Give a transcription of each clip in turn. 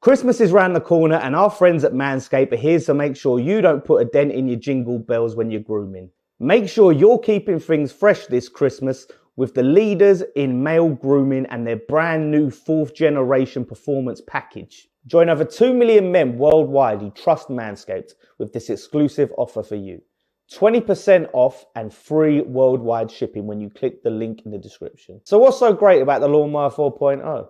Christmas is round the corner and our friends at Manscaped are here to make sure you don't put a dent in your jingle bells when you're grooming. Make sure you're keeping things fresh this Christmas with the leaders in male grooming and their brand new 4th generation performance package. Join over 2 million men worldwide who trust Manscaped with this exclusive offer for you. 20% off and free worldwide shipping when you click the link in the description. So what's so great about the Lawnmower 4.0?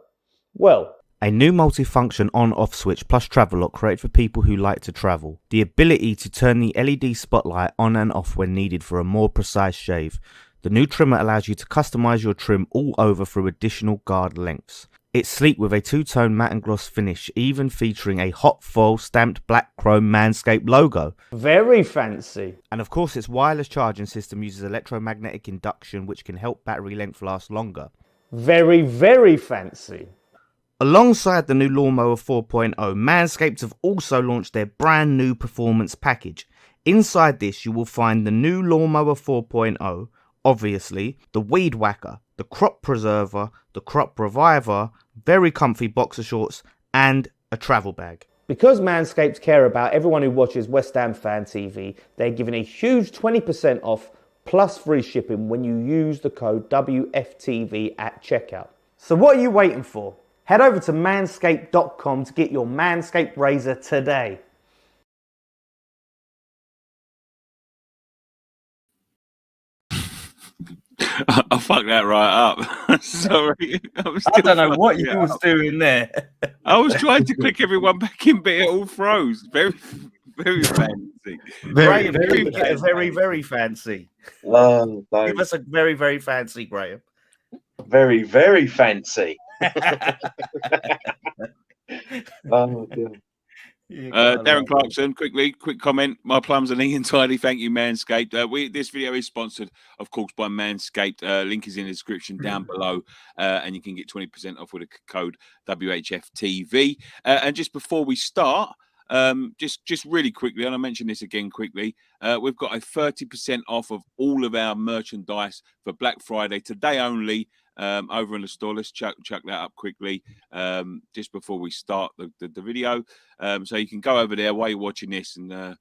Well, a new multifunction on-off switch plus travel lock created for people who like to travel. The ability to turn the LED spotlight on and off when needed for a more precise shave. The new trimmer allows you to customize your trim all over through additional guard lengths. It's sleek with a two-tone matte and gloss finish, even featuring a hot foil stamped black chrome Manscaped logo. Very fancy. And of course, its wireless charging system uses electromagnetic induction, which can help battery length last longer. Very, very fancy. Alongside the new Lawnmower 4.0, Manscaped have also launched their brand new performance package. Inside this, you will find the new Lawnmower 4.0, obviously, the Weed Whacker, the Crop Preserver, the Crop Reviver, very comfy boxer shorts, and a travel bag. Because Manscaped care about everyone who watches West Ham Fan TV, they're giving a huge 20% off plus free shipping when you use the code WFTV at checkout. So what are you waiting for? Head over to manscaped.com to get your Manscaped razor today. I fucked that right up. Sorry. I don't know what you was doing there. I was trying to click everyone back in, but it all froze. Very, very fancy. Very, very fancy. Give us a very, very fancy, Graham. Very, very fancy. Oh, dear. Darren Clarkson, quick comment. My plums are neat and tidy. Thank you, Manscaped. This video is sponsored, of course, by Manscaped. Link is in the description down below, and you can get 20% off with the code WHFTV. And just before we start, just really quickly, and I mentioned this again quickly, we've got a 30% off of all of our merchandise for Black Friday today only. Over in the store. Let's chuck that up quickly just before we start the video. So you can go over there while you're watching this and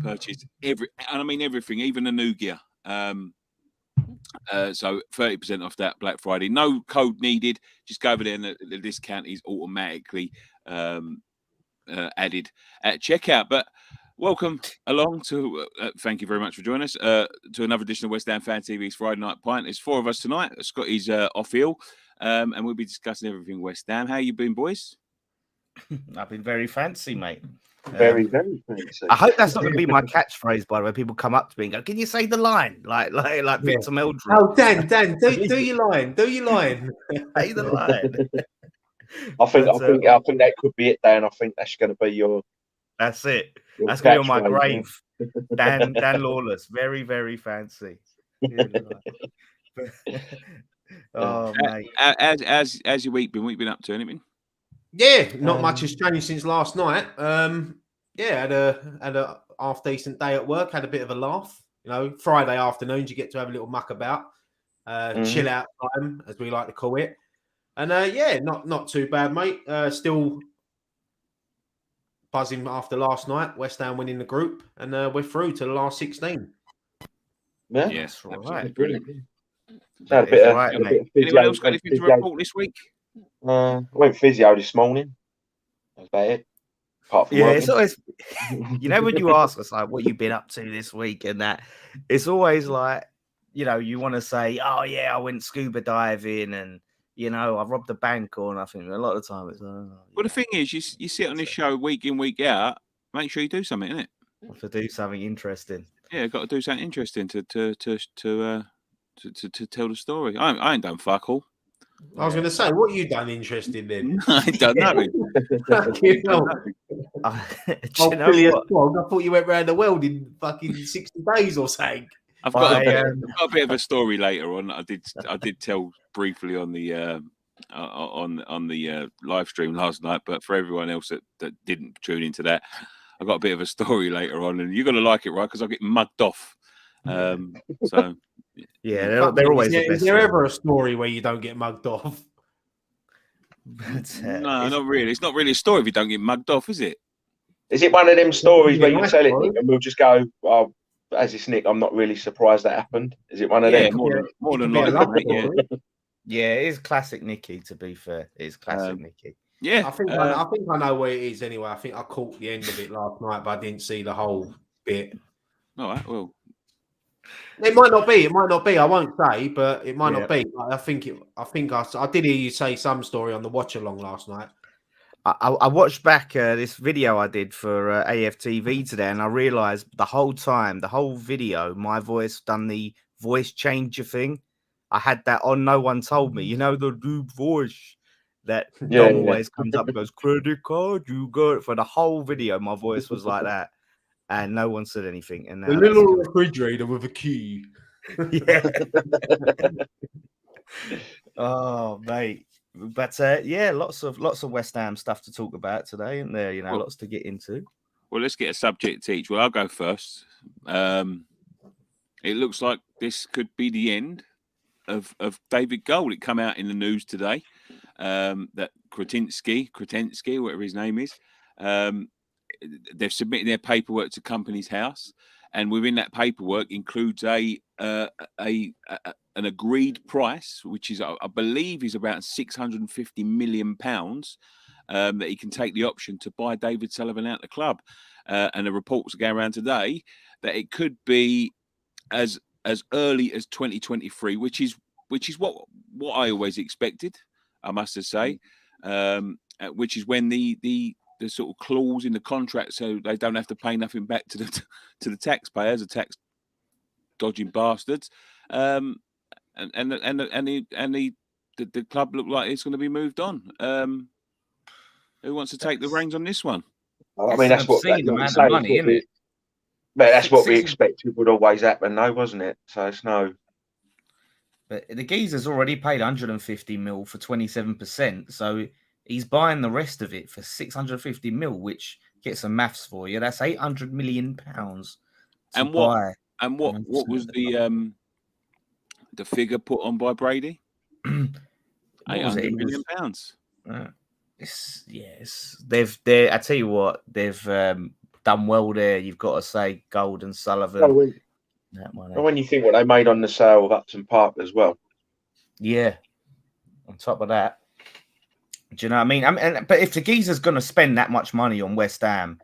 purchase everything, even the new gear. So 30% off that Black Friday. No code needed. Just go over there and the discount is automatically added at checkout. But welcome along to, thank you very much for joining us, to another edition of West Ham Fan TV's Friday Night Pint. There's 4 of us tonight. Scotty's off ill, and we'll be discussing everything West Ham. How you been, boys? I've been very fancy, mate. Very, very fancy. I hope that's not going to be my catchphrase, by the way. People come up to me and go, "Can you say the line?" Like Victor Meldrew. Oh, Dan, do your line. Do your line. Say the line. I think that could be it, Dan. I think that's going to be your. That's it. That's going to be on my grave. Dan Lawless. Very, very fancy. Oh, mate. As your week been? What you been up to? Anything? Yeah, not much has changed since last night. Had a half decent day at work. Had a bit of a laugh. You know, Friday afternoons you get to have a little muck about, chill out time, as we like to call it. And not too bad, mate. Still buzzing after last night. West Ham winning the group, and we're through to the last 16. Yeah, yes, right. Brilliant. Anyone else got anything to report this week? I went physio this morning. That's about it. Apart from it's always, when you ask us like what you've been up to this week and that, it's always like, you want to say, oh yeah, I went scuba diving and I robbed a bank or nothing. A lot of the time it's well, the thing is, you sit on this show week in, week out, make sure you do something, innit? Have to do something interesting. Yeah, got to do something interesting to tell the story. I ain't done fuck all. I was going to say, what you done interesting then? I ain't done nothing. I thought you went around the world in fucking 60 days or something. I've got a bit of a story later on. I did tell briefly on the live stream last night, but for everyone else that didn't tune into that, I've got a bit of a story later on, and you're going to like it, right? Because I get mugged off. So yeah, they're always. Is there ever a story where you don't get mugged off? But, No, not really. It's not really a story if you don't get mugged off, is it? Is it one of them stories where you nice tell it, story. Nick, and we'll just go, "Oh, as it's Nick, I'm not really surprised that happened." Is it one of Yeah, them? more than be a likely. love mate, yeah. story. yeah, it is classic Nicky. To be fair, it is classic Nicky. Yeah, I think I know where it is anyway. I think I caught the end of it last night, but I didn't see the whole bit. all right. Well, It might not be. It might not be. I won't say, but it might Yeah. not be. I think I did hear you say some story on the watch along last night. I watched back this video I did for AFTV today, and I realised the whole time, the whole video, my voice done the voice changer thing. I had that on. No one told me. You know the deep voice that Yeah, Dom always comes up and goes, "Credit card, you got it." For the whole video, my voice was like that, and no one said anything. And now The that's little refrigerator with a key. yeah. Oh, mate. But yeah, lots of West Ham stuff to talk about today, isn't there? You know, Well- lots to get into. well, let's get a subject each. Well, I'll go first. It looks like this could be the end of David Gold. It come out in the news today that Kretinsky, whatever his name is, they've submitted their paperwork to Company's House, and within that paperwork includes an agreed price, which is I believe is about £650 million, that he can take the option to buy David Sullivan out the club. And the reports are going around today that it could be as early as 2023, which is what I always expected, I must say, which is when the sort of clause in the contract, so they don't have to pay nothing back to the taxpayers, the tax dodging bastards, and the club look like it's going to be moved on. Who wants to take the reins on this one? I mean, that's what obscene amount of money, isn't it? That's what we expected would always happen, though, wasn't it? So it's no. But the geezer's already paid 150 mil for 27%, so he's buying the rest of it for 650 mil, which gets some maths for you. That's 800 million pounds. And what was the figure put on by Brady? 800 million pounds. Yes, they've. I tell you what, they've done well there. You've got to say, Gold and Sullivan. When you think what they made on the sale of Upton Park as well. Yeah. On top of that, do you know what I mean? But if the geezer's going to spend that much money on West Ham,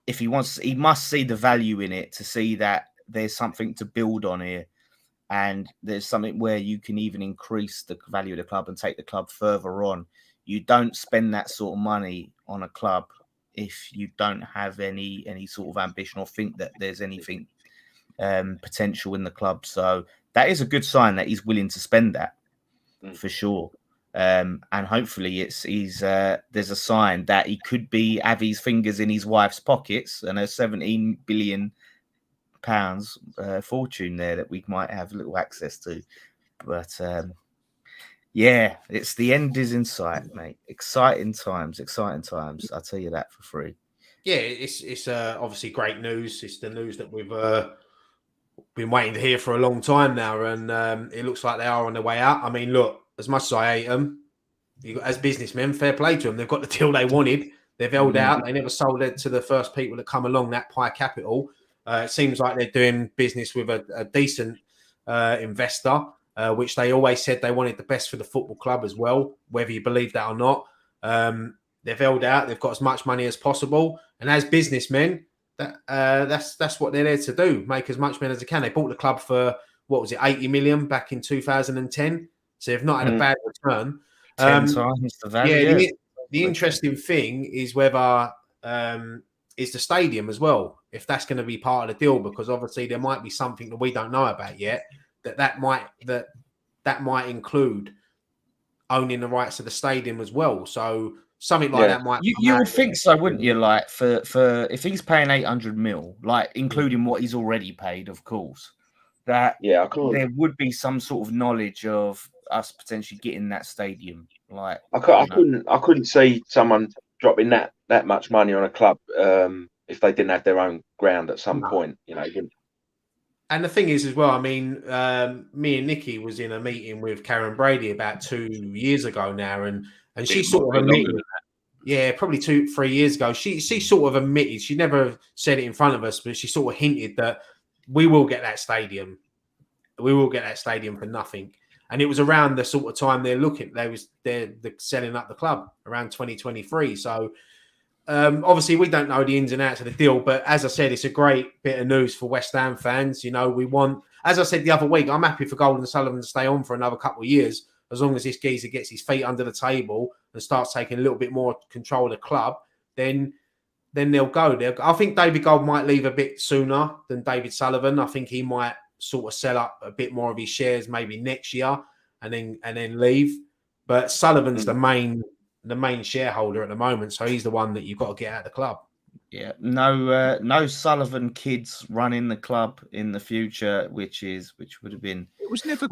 if he wants, he must see the value in it to see that there's something to build on here, and there's something where you can even increase the value of the club and take the club further on. You don't spend that sort of money on a club if you don't have any sort of ambition or think that there's anything potential in the club. So that is a good sign that he's willing to spend that for sure. And hopefully there's a sign that he could have his fingers in his wife's pockets and a 17 billion pounds fortune there that we might have little access to. But yeah, it's the end is in sight, mate. Exciting times. I'll tell you that for free. Yeah, it's obviously great news. It's the news that we've been waiting to hear for a long time now, and it looks like they are on their way out. I mean, look, as much as I hate them, as businessmen, fair play to them. They've got the deal they wanted. They've held out. They never sold it to the first people that come along, that Pi Capital. It seems like they're doing business with a decent investor, which they always said they wanted the best for the football club as well, whether you believe that or not. They've held out. They've got as much money as possible. And as businessmen, that's what they're there to do, make as much money as they can. They bought the club for, 80 million back in 2010. So they've not had a bad return. 10 times the value. Yeah, the interesting thing is whether is the stadium as well, if that's going to be part of the deal, because obviously there might be something that we don't know about yet that might include owning the rights of the stadium as well. So something like that might. You would think so, wouldn't you? Like for if he's paying 800 mil, like including what he's already paid, of course, that there would be some sort of knowledge of us potentially getting that stadium. Like I couldn't see someone dropping that much money on a club if they didn't have their own ground at some point. You know, And the thing is, as well, I mean, me and Nikki was in a meeting with Karen Brady about 2 years ago now, and she sort of admitted, yeah, probably 2-3 years ago, she sort of admitted, she never said it in front of us, but she sort of hinted that we will get that stadium. We will get that stadium for nothing. And it was around the sort of time they're selling up the club around 2023. So obviously we don't know the ins and outs of the deal, but as I said, it's a great bit of news for West Ham fans. You know, we want, as I said the other week, I'm happy for Golden Sullivan to stay on for another couple of years, as long as this geezer gets his feet under the table and starts taking a little bit more control of the club, then they'll go. I think David Gold might leave a bit sooner than David Sullivan. I think he might sort of sell up a bit more of his shares maybe next year and then leave. But Sullivan's the main shareholder at the moment, so he's the one that you've got to get out of the club. Yeah, no Sullivan kids running the club in the future, which would have been. It was never.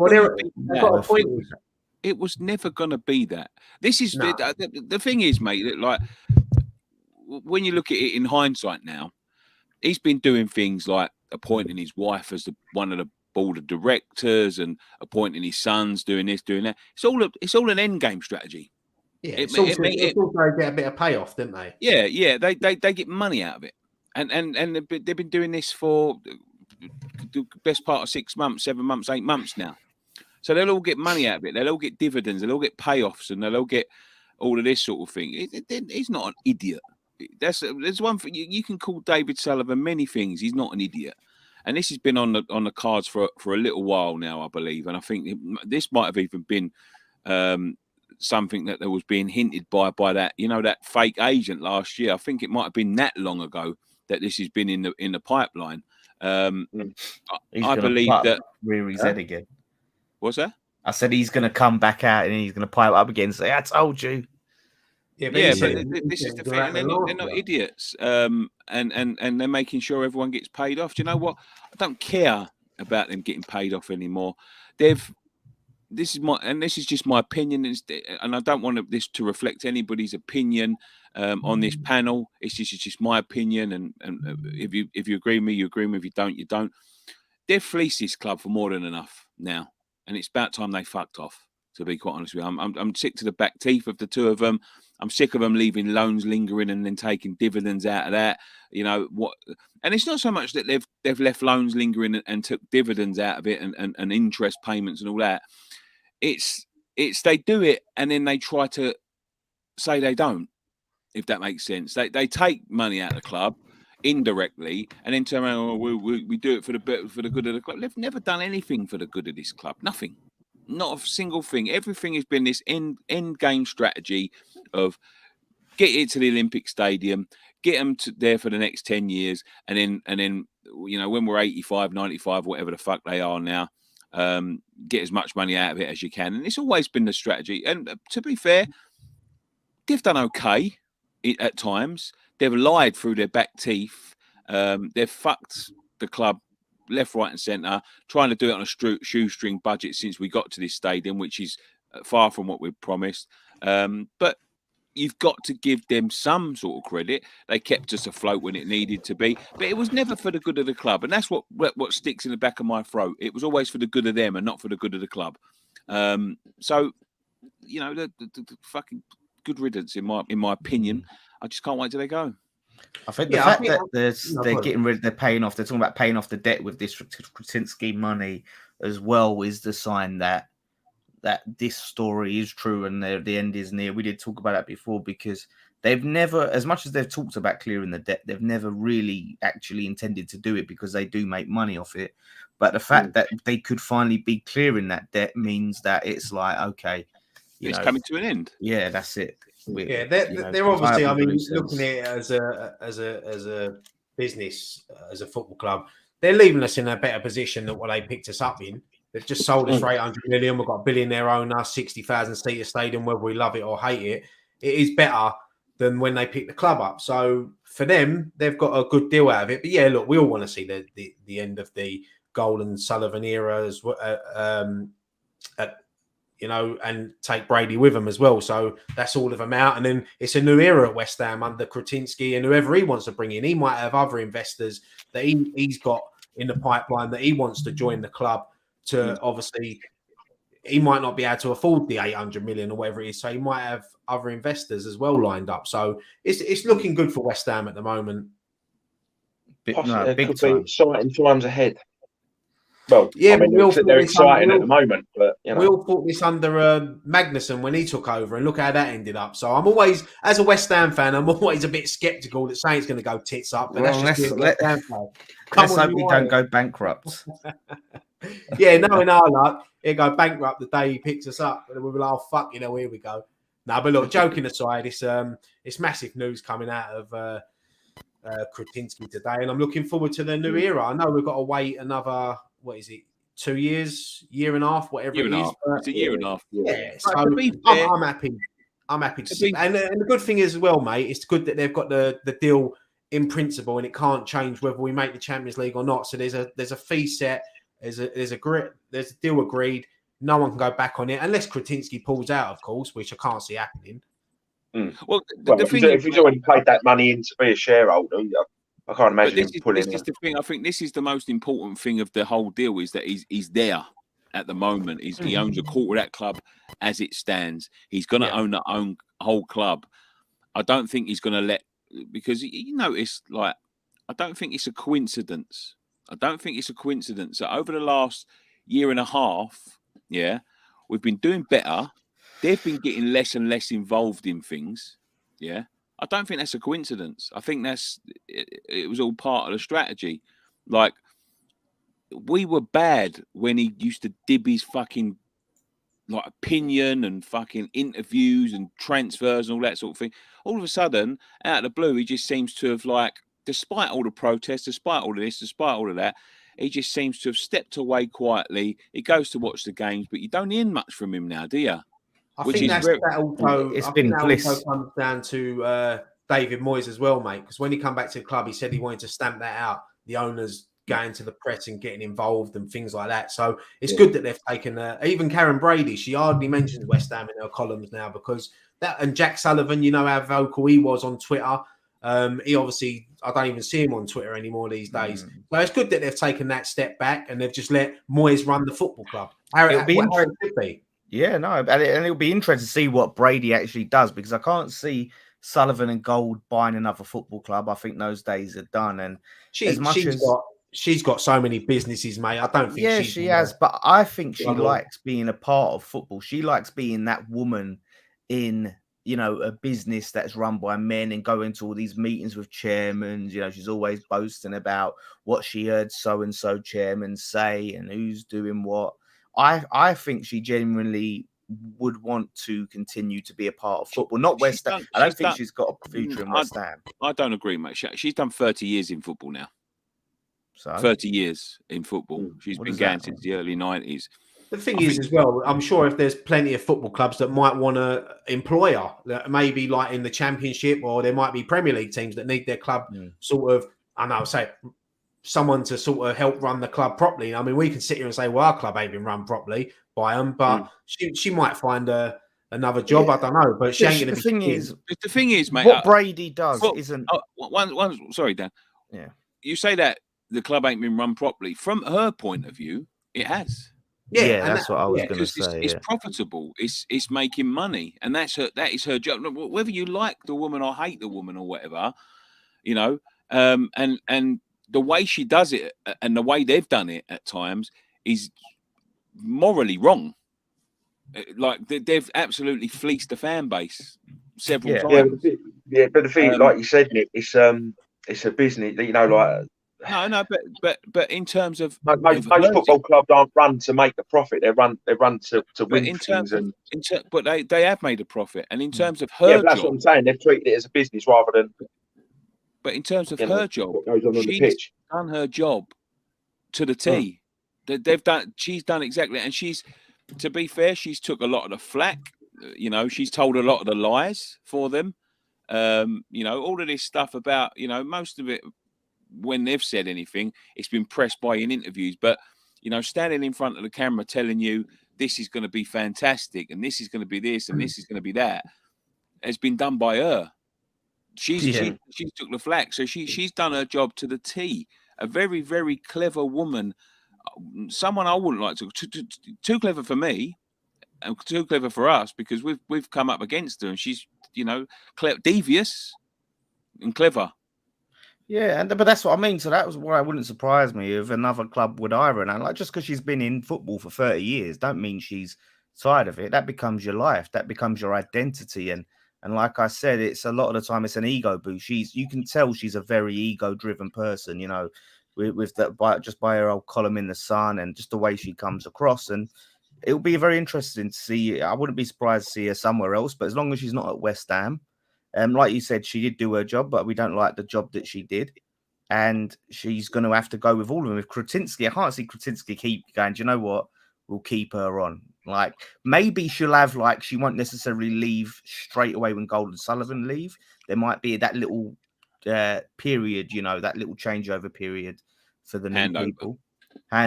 It was never going to be that. This is the thing is, mate. That, like, when you look at it in hindsight now, he's been doing things like appointing his wife as one of the board of directors and appointing his sons, doing this, doing that. It's all an end game strategy. Yeah, it's also get a bit of payoff, didn't they? Yeah. They get money out of it, and they've been doing this for the best part of 6 months, 7 months, 8 months now. So they'll all get money out of it. They'll all get dividends. They'll all get payoffs, and they'll all get all of this sort of thing. He's not an idiot. There's one thing you can call David Sullivan many things. He's not an idiot, and this has been on the cards for a little while now, I believe. And I think this might have even been something that was being hinted by that that fake agent last year. I think it might have been that long ago that this has been in the pipeline. I believe that rear his head again. What's that? I said he's going to come back out and he's going to pipe up again and say, "I told you." But this is the thing. They're not idiots, and they're making sure everyone gets paid off. Do you know what? I don't care about them getting paid off anymore. This is just my opinion, and I don't want this to reflect anybody's opinion on this panel. It's just my opinion, and if you agree with me, you agree with me. If you don't, you don't. They've fleeced this club for more than enough now, and it's about time they fucked off. To be quite honest with you, I'm sick to the back teeth of the two of them. I'm sick of them leaving loans lingering and then taking dividends out of that. You know what? And it's not so much that they've left loans lingering and took dividends out of it and interest payments and all that. It's they do it and then they try to say they don't, if that makes sense. They take money out of the club indirectly and then turn around, we do it for the good of the club. They've never done anything for the good of this club. Nothing. Not a single thing. Everything has been this end game strategy of get it to the Olympic Stadium, get them there for the next 10 years, and then when we're 85, 95, whatever the fuck they are now, get as much money out of it as you can. And it's always been the strategy. And to be fair, they've done okay at times. They've lied through their back teeth. They've fucked the club left, right and centre, trying to do it on a shoestring budget since we got to this stadium, which is far from what we promised. But you've got to give them some sort of credit. They kept us afloat when it needed to be, but it was never for the good of the club. And that's what sticks in the back of my throat. It was always for the good of them and not for the good of the club. So, the fucking good riddance in my opinion. I just can't wait till they go. I think the fact that they're paying off, they're talking about paying off the debt with this Krasinski money as well, is the sign that this story is true and the end is near. We did talk about that before, because they've never, as much as they've talked about clearing the debt, they've never really actually intended to do it, because they do make money off it. But the fact that they could finally be clearing that debt means that it's like, okay, it's coming to an end. Yeah, that's it. They're obviously, I mean, looking at it as a business, as a football club, they're leaving us in a better position than what they picked us up in. They've just sold us for 800 million. We've got a billionaire owner, 60,000 seater stadium, whether we love it or hate it. It is better than when they picked the club up. So for them, they've got a good deal out of it. But yeah, look, we all want to see the end of the Golden Sullivan era as well. And take Brady with them as well. So that's all of them out. And then it's a new era at West Ham under Krasinski and whoever he wants to bring in. He might have other investors that he's got in the pipeline that he wants to join the club to obviously. He might not be able to afford the 800 million or whatever it is, so he might have other investors as well lined up. So it's looking good for West Ham at the moment. Possibly, big could time. be exciting times ahead. Well, Yeah, I mean, we all they're exciting at the moment, but we all thought this under Magnussen when he took over, and look how that ended up. So I'm always, as a West Ham fan, I'm always a bit sceptical that saying it's going to go tits up, but Well, that's just being a West Ham fan. Let's hope we don't go bankrupt. Yeah, knowing our luck, he'll go bankrupt the day he picks us up, and we'll be like, "Oh fuck, here we go." No, but look, joking aside, it's massive news coming out of Kretinsky today, and I'm looking forward to the new era. I know we've got to wait another 2 years, year and a half, whatever it is. It's a year and a half. Yeah, so to be fair, I'm happy. I'm happy to see. And the good thing is as well, mate, it's good that they've got the deal in principle, and it can't change whether we make the Champions League or not. So there's a fee set. There's a deal agreed. No one can go back on it unless Kretinsky pulls out, of course, which I can't see happening. Well, if he's already paid that money in to be a shareholder, I can't imagine him pulling this is the thing. I think this is the most important thing of the whole deal is that he's there at the moment. He owns a quarter of that club as it stands. He's going to own the whole club. I don't think he's going to let, because you notice, like, I don't think it's a coincidence. That over the last year and a half, we've been doing better. They've been getting less and less involved in things. Yeah. I don't think that's a coincidence. I think it was all part of the strategy. Like, we were bad when he used to dib his fucking like opinion and fucking interviews and transfers and all that sort of thing. All of a sudden, out of the blue, he just seems to have, like, despite all the protests, despite all of this, despite all of that, he just seems to have stepped away quietly. He goes to watch the games, but you don't hear much from him now, do you? I think that also comes down to David Moyes as well, mate. Because when he come back to the club, he said he wanted to stamp that out. The owners going to the press and getting involved and things like that. So it's good that they've taken even Karen Brady. She hardly mentions West Ham in her columns now because that, and Jack Sullivan, you know how vocal he was on Twitter. He obviously, I don't even see him on Twitter anymore these days. So it's good that they've taken that step back and they've just let Moyes run the football club. How it should be. Yeah, no, and it'll be interesting to see what Brady actually does, because I can't see Sullivan and Gold buying another football club. I think those days are done. And she's got so many businesses, mate. I don't think she has, but I think she likes being a part of football. She likes being that woman in, a business that's run by men and going to all these meetings with chairmen. She's always boasting about what she heard so-and-so chairman say and who's doing what. I think she genuinely would want to continue to be a part of football, not West Ham. I don't think she's got a future in West Ham. I don't agree, mate. She's done 30 years in football now. So 30 years in football. She's been going since the early 90s. The thing is, as well, I'm sure if there's plenty of football clubs that might want to employ her, maybe like in the Championship, or there might be Premier League teams that need their club sort of, someone to sort of help run the club properly. I mean, we can sit here and say, well, our club ain't been run properly by them, but she might find another job. I don't know, but she ain't going to be. The thing is, mate, what Brady does isn't. Sorry, Dan. Yeah, you say that the club ain't been run properly. From her point of view, it has. Yeah, that's what I was going to say. It's profitable. It's making money, and that is her job. Whether you like the woman or hate the woman or whatever, and the way she does it and the way they've done it at times is morally wrong. Like, they've absolutely fleeced the fan base several times. But the thing, like you said, Nick, it's a business. No, but in terms of most football clubs aren't run to make a profit. They run to win things. But they have made a profit. And in terms of her job, that's what I'm saying. They've treated it as a business rather than. But in terms of her job, she's done her job to the T. She's done exactly, and to be fair, she's took a lot of the flack. She's told a lot of the lies for them. All of this stuff about, most of it, when they've said anything, it's been pressed by in interviews. But, standing in front of the camera telling you this is going to be fantastic and this is going to be this and this is going to be that has been done by her. She took the flack, so she's done her job to the T. a very, very clever woman. Someone I wouldn't like to too clever for me, and too clever for us, because we've come up against her, and she's devious and clever. Yeah, but that's what I mean. So that was why it wouldn't surprise me if another club would hire her. And like, just because she's been in football for 30 years, don't mean she's tired of it. That becomes your life. That becomes your identity. And like I said, it's a lot of the time it's an ego boost. You can tell she's a very ego-driven person. With that, just by her old column in the Sun and just the way she comes across. And it'll be very interesting to see. I wouldn't be surprised to see her somewhere else, but as long as she's not at West Ham. Like you said, she did do her job, but we don't like the job that she did. And she's going to have to go with all of them. With Kretinsky, I can't see Kretinsky keep going, do you know what? We'll keep her on. Like, maybe she'll have, she won't necessarily leave straight away when Gold and Sullivan leave. There might be that little period, that little changeover period for the new people.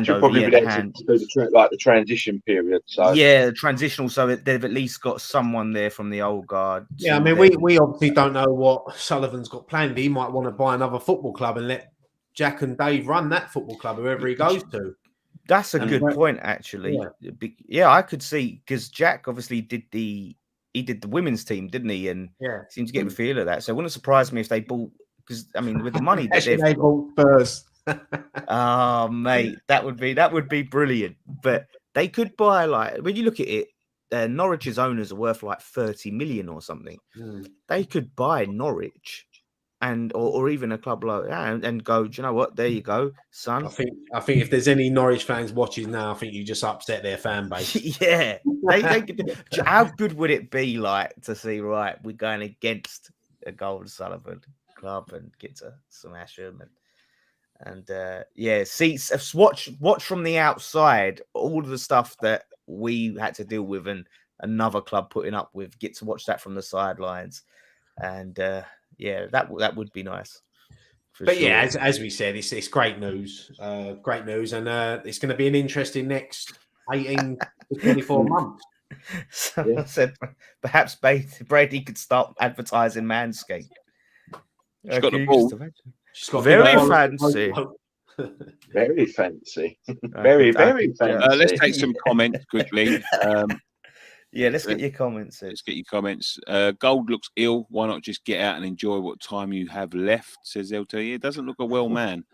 She'll probably be there to do the transition period. So yeah, transitional. So they've at least got someone there from the old guard. Yeah, I mean, we obviously don't know what Sullivan's got planned. He might want to buy another football club and let Jack and Dave run that football club wherever he goes to. That's a good point, actually. Yeah, I could see, because Jack obviously did the women's team, didn't he? And seemed to get a feel of that. So it wouldn't surprise me if they bought, because I mean, with the money that they bought first. Oh, mate, that would be brilliant. But they could buy, when you look at it, Norwich's owners are worth 30 million or something. They could buy Norwich or even a club like that and go, do you know what? There you go, son. I think if there's any Norwich fans watching now, I think you just upset their fan base. Yeah. They could, how good would it be to see, right, we're going against a Gold Sullivan club and get to smash them and seats. Watch from the outside all of the stuff that we had to deal with and another club putting up with. Get to watch that from the sidelines, and that would be nice. But sure. Yeah, as we said, it's great news, and it's going to be an interesting next 18 to 24 months. Someone said perhaps Brady could start advertising Manscaped. She's got the ball. Very fancy. Very fancy. Very fancy. Let's take some comments quickly. Let's get your comments. Let's get your comments. Gold looks ill. Why not just get out and enjoy what time you have left, says LT. It doesn't look a well man.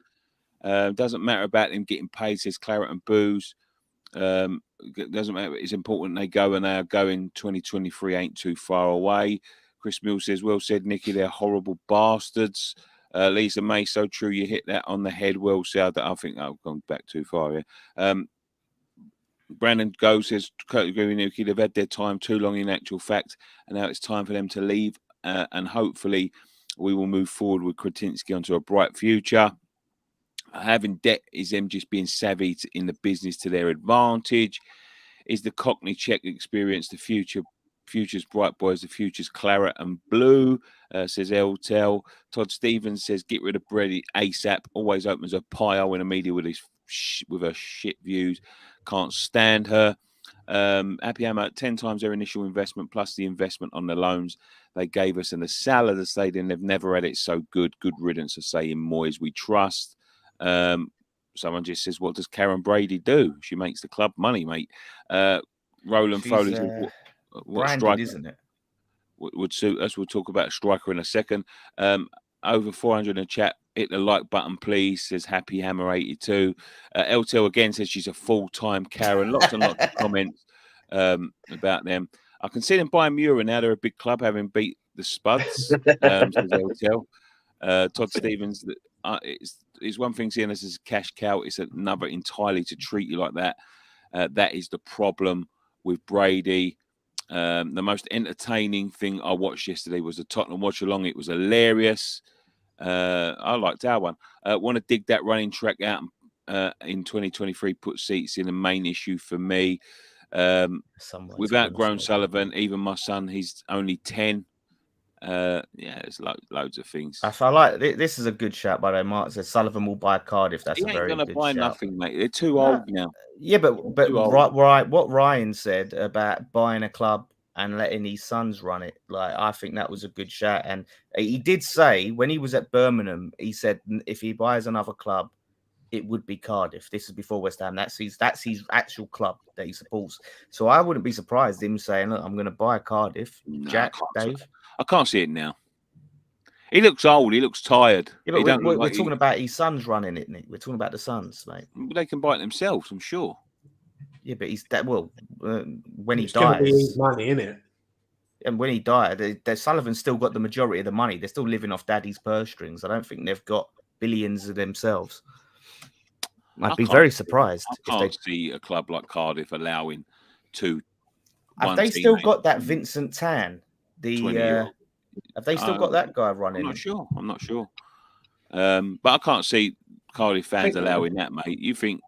Doesn't matter about him getting paid, says Claret and Booze. Doesn't matter. It's important they go, and they are going. 2023 ain't too far away. Chris Mills says, well said, Nicky. They're horrible bastards. Lisa May, so true. You hit that on the head. Well said. I think I've gone back too far here. Brandon Go says, Kurt Nuki, they've had their time too long in actual fact, and now it's time for them to leave. And hopefully we will move forward with Kretinsky onto a bright future. Having debt is them just being savvy in the business to their advantage. Is the Cockney Czech experience the future's bright boys, the future's claret and blue, says Eltel. Todd Stevens says, get rid of Brady ASAP. Always opens a pile in the media with her shit views. Can't stand her. Happy Hammer, 10 times their initial investment plus the investment on the loans they gave us in the Salah Stadium. They've never had it so good. Good riddance, I say, in Moyes we trust. Someone just says, what does Karen Brady do? She makes the club money, mate. Roland Foley says, what branded, striker, isn't it? Would suit us. We'll talk about a striker in a second. Over 400 in the chat. Hit the like button, please, says Happy Hammer 82. LTL again says she's a full-time Karen. Lots and lots of comments about them. I can see them buying Mura now. They're a big club, having beat the Spuds, says LTL. Todd Stevens, it's one thing seeing us as a cash cow. It's another entirely to treat you like that. That is the problem with Brady. The most entertaining thing I watched yesterday was the Tottenham watch along. It was hilarious. I liked our one. Want to dig that running track out in 2023, put seats in. A main issue for me. Without grown Sullivan, even my son, he's only 10. There's loads of things. I like this is a good shout by the way. Mark says Sullivan will buy Cardiff. That's a very good shout. He ain't going to buy nothing, mate. They're too old now. Yeah, but right, what Ryan said about buying a club and letting his sons run it, I think that was a good shout. And he did say when he was at Birmingham, he said if he buys another club, it would be Cardiff. This is before West Ham. That's his actual club that he supports. So I wouldn't be surprised him saying, "Look, I'm going to buy Cardiff." No, Jack, Dave, I can't see it now. He looks old. He looks tired. yeah, but we're talking about his son's running it, Nick. We're talking about the Sons, mate. They can buy it themselves, I'm sure. Yeah, but he's that when he It's going to be dies, his money, isn't it? and when he died, Sullivan's still got the majority of the money. They're still living off Daddy's purse strings. I don't think they've got billions of themselves. I'd be very surprised. I can't see a club like Cardiff allowing two. Have they still got that Vincent Tan? Have they still got that guy running? I'm not sure. But I can't see Cardiff fans allowing that, mate.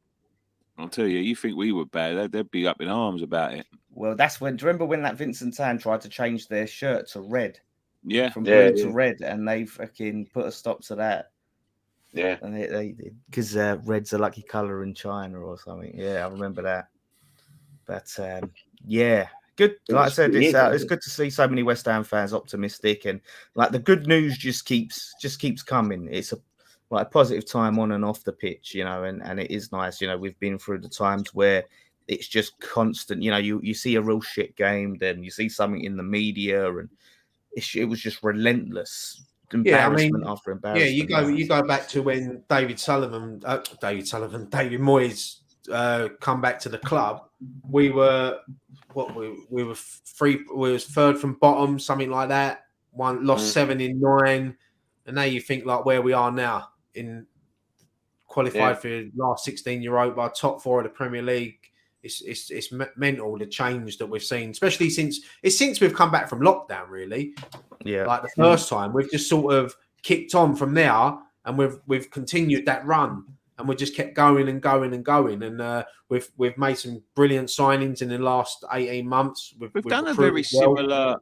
I'll tell you, you think we were bad, they'd be up in arms about it. Well, that's when. Do you remember when that Vincent Tan tried to change their shirt to red? Yeah, from blue to red, and they fucking put a stop to that. Yeah, and they did because red's a lucky color in China or something. Yeah, I remember that. But yeah, good. Like I said, it's good to see so many West Ham fans optimistic, and like the good news just keeps coming. It's a positive time on and off the pitch, and it is nice. We've been through the times where it's just constant. You see a real shit game, then you see something in the media, and it was just relentless. Embarrassment after embarrassment. Yeah, you go back to when David Moyes come back to the club. We were third from bottom, something like that. Lost 7 in 9, and now you think like where we are now, in qualified for last 16 Europa, top 4 of the Premier League. It's mental, the change that we've seen, especially since we've come back from lockdown. Really, like the first time, we've just sort of kicked on from there, and we've continued that run, and we just kept going and going and going, and we've made some brilliant signings in the last 18 months. We've done a very similar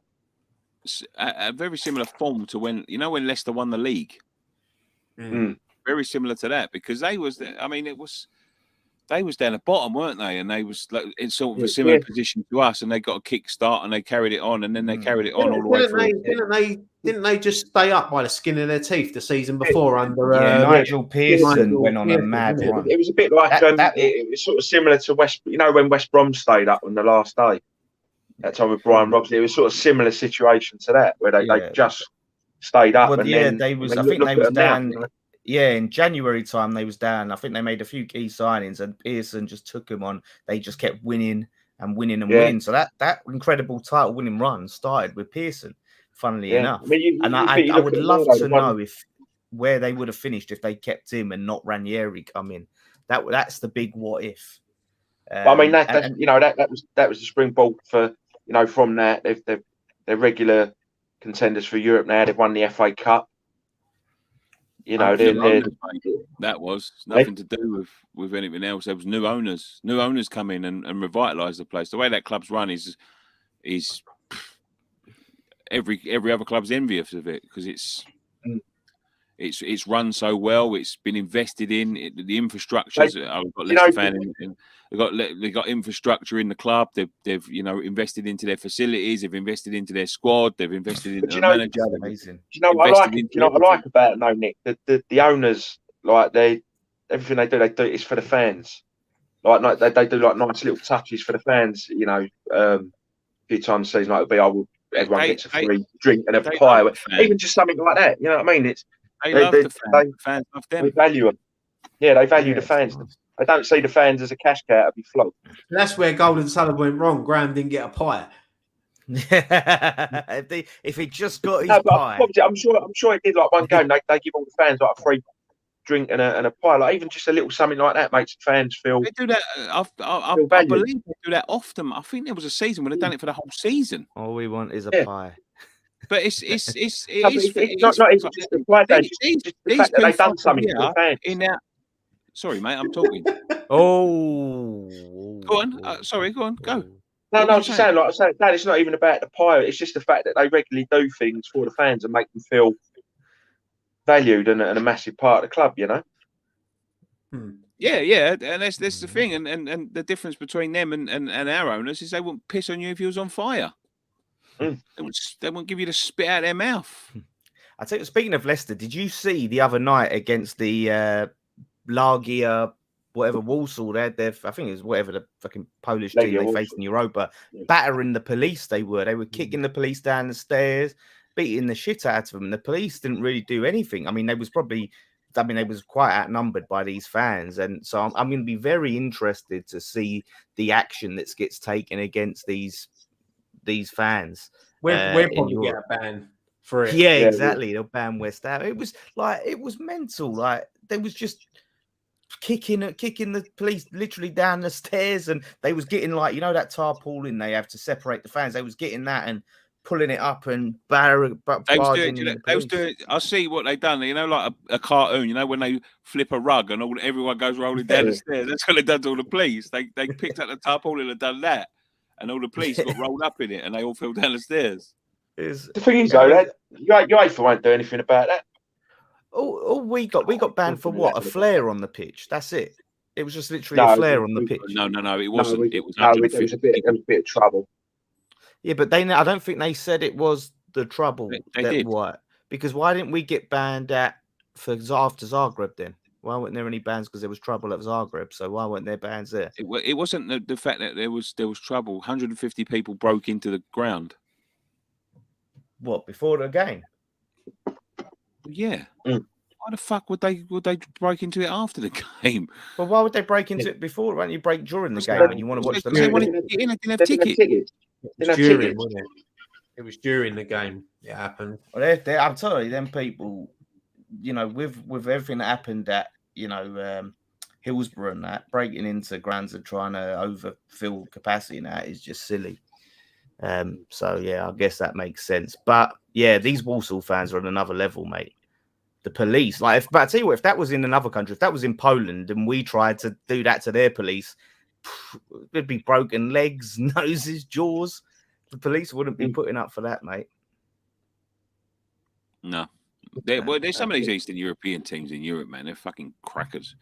form to when Leicester won the league. Very similar to that, because they was down the bottom, weren't they? And they was in sort of a similar position to us, and they got a kick start, and they carried it on, and then they carried it on all the way through. Didn't they just stay up by the skin of their teeth the season before under Nigel Pearson went on a mad run. It was a bit like it was sort of similar to when West Brom stayed up on the last day. That time with Brian Robson, it was sort of similar situation to that, where they just stayed up. Well, and then, they was. I think they was down. Yeah, in January time they was down. I think they made a few key signings, and Pearson just took them on. They just kept winning and winning and winning. So that incredible title winning run started with Pearson, funnily enough. I would love to know where they would have finished if they kept him and not Ranieri come in. That's the big what if. That was the springboard for from that they're regular contenders for Europe now. They've won the FA Cup. That was nothing to do with anything else. There was new owners come in and revitalised the place. The way that club's run is every other club's envious of it, because it's run so well. It's been invested in. The infrastructure. I've got Leicester fan in. They got infrastructure in the club. They've invested into their facilities. They've invested into their squad. They've invested in the manager. Amazing. What I like about it, Nick? The owners, like everything they do is for the fans. Like they do like nice little touches for the fans. A few times a season, like everyone gets a free drink and a pie, even just something like that. You know what I mean? They love the fans. The fans love them. They value them. Yeah, they value the fans. I don't see the fans as a cash cow to be flogged. That's where Golden Sullivan went wrong. Graham didn't get a pie. if he just got his pie, I'm sure he did. Like one game, they give all the fans like a free drink and a pie. Like even just a little something like that makes the fans feel. They do that. I believe they do that often. I think there was a season when they done it for the whole season. All we want is a pie. But it's not just the fact that they've done something for the fans. Sorry, mate, I'm talking. Go on. Sorry, go on. Go. No, I was just saying, Dad, it's not even about the pie. It's just the fact that they regularly do things for the fans and make them feel valued and a massive part of the club, Yeah, and that's the thing. And the difference between them and our owners is they won't piss on you if you was on fire. They won't give you the spit out of their mouth. I tell you, speaking of Leicester, did you see the other night against the Lagia, whatever Walsall, I think it was whatever the fucking Polish team they faced in Europa, battering the police. They were kicking the police down the stairs, beating the shit out of them. The police didn't really do anything. I mean, they was quite outnumbered by these fans, and so I'm going to be very interested to see the action that gets taken against these fans. We'll probably get a ban for it. Yeah, exactly. They'll ban West Ham. It was mental. Like they was just kicking the police literally down the stairs, and they was getting that tarpaulin they have to separate the fans. They was getting that and pulling it up and barging. They was doing. I see what they done. Like a cartoon. When they flip a rug and everyone goes rolling down the stairs. That's what they done to all the police. They picked up the tarpaulin and done that, and all the police got rolled up in it, and they all fell down the stairs. The thing is, though, UEFA won't do anything about that. Oh, we got banned for what? A flare on the pitch. That's it. It was just literally a flare on the pitch. No, it wasn't. It was a bit of trouble. Yeah, but I don't think they said it was the trouble. They did. What? Because why didn't we get banned after Zagreb then? Why weren't there any bans? Because there was trouble at Zagreb. So why weren't there bans there? It wasn't the fact that there was trouble. 150 people broke into the ground. What, before the game? Yeah. Why the fuck would they break into it after the game? Well, why would they break into it before? Why don't you break during the game when you want to watch the match? They wanted to get in. They didn't have tickets. It was during the game it happened. Well, I'm telling you, them people, with everything that happened at Hillsborough and that, breaking into grounds and trying to overfill capacity and that is just silly. So yeah, I guess that makes sense. But yeah, these Walsall fans are on another level, mate. The police, but I tell you what, if that was in another country, if that was in Poland and we tried to do that to their police, it'd be broken legs, noses, jaws. The police wouldn't be putting up for that, mate. No. There's some of these Eastern European teams in Europe, man. They're fucking crackers.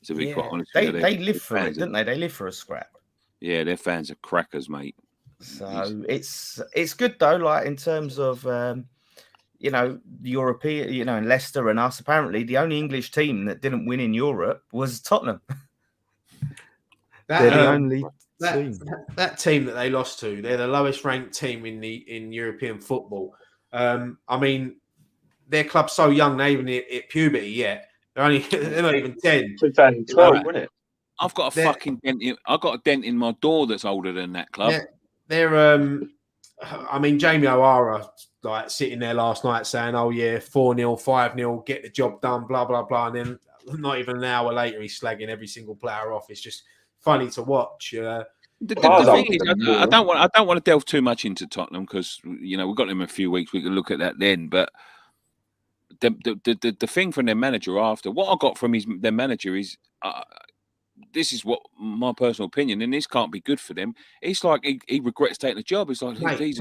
To be quite honest, they live for it, don't they? They live for a scrap. Yeah, their fans are crackers, mate. So it's good though, like in terms of European, and Leicester and us. Apparently, the only English team that didn't win in Europe was Tottenham. They're the only team. That team that they lost to, they're the lowest ranked team in European football. I mean, their club's so young, they haven't hit puberty yet. They're not even 10. 2012, wasn't it? I've got a fucking dent. I've got a dent in my door that's older than that club. They're Jamie O'Hara sitting there last night saying, "Oh yeah, 4-0, 5-0, get the job done, blah blah blah," and then not even an hour later, he's slagging every single player off. It's just funny to watch. The thing is, I don't want to delve too much into Tottenham because we've got them in a few weeks. We can look at that then, but the thing from their manager after what I got from their manager is. This is what my personal opinion, and this can't be good for them. It's like he regrets taking the job. It's like he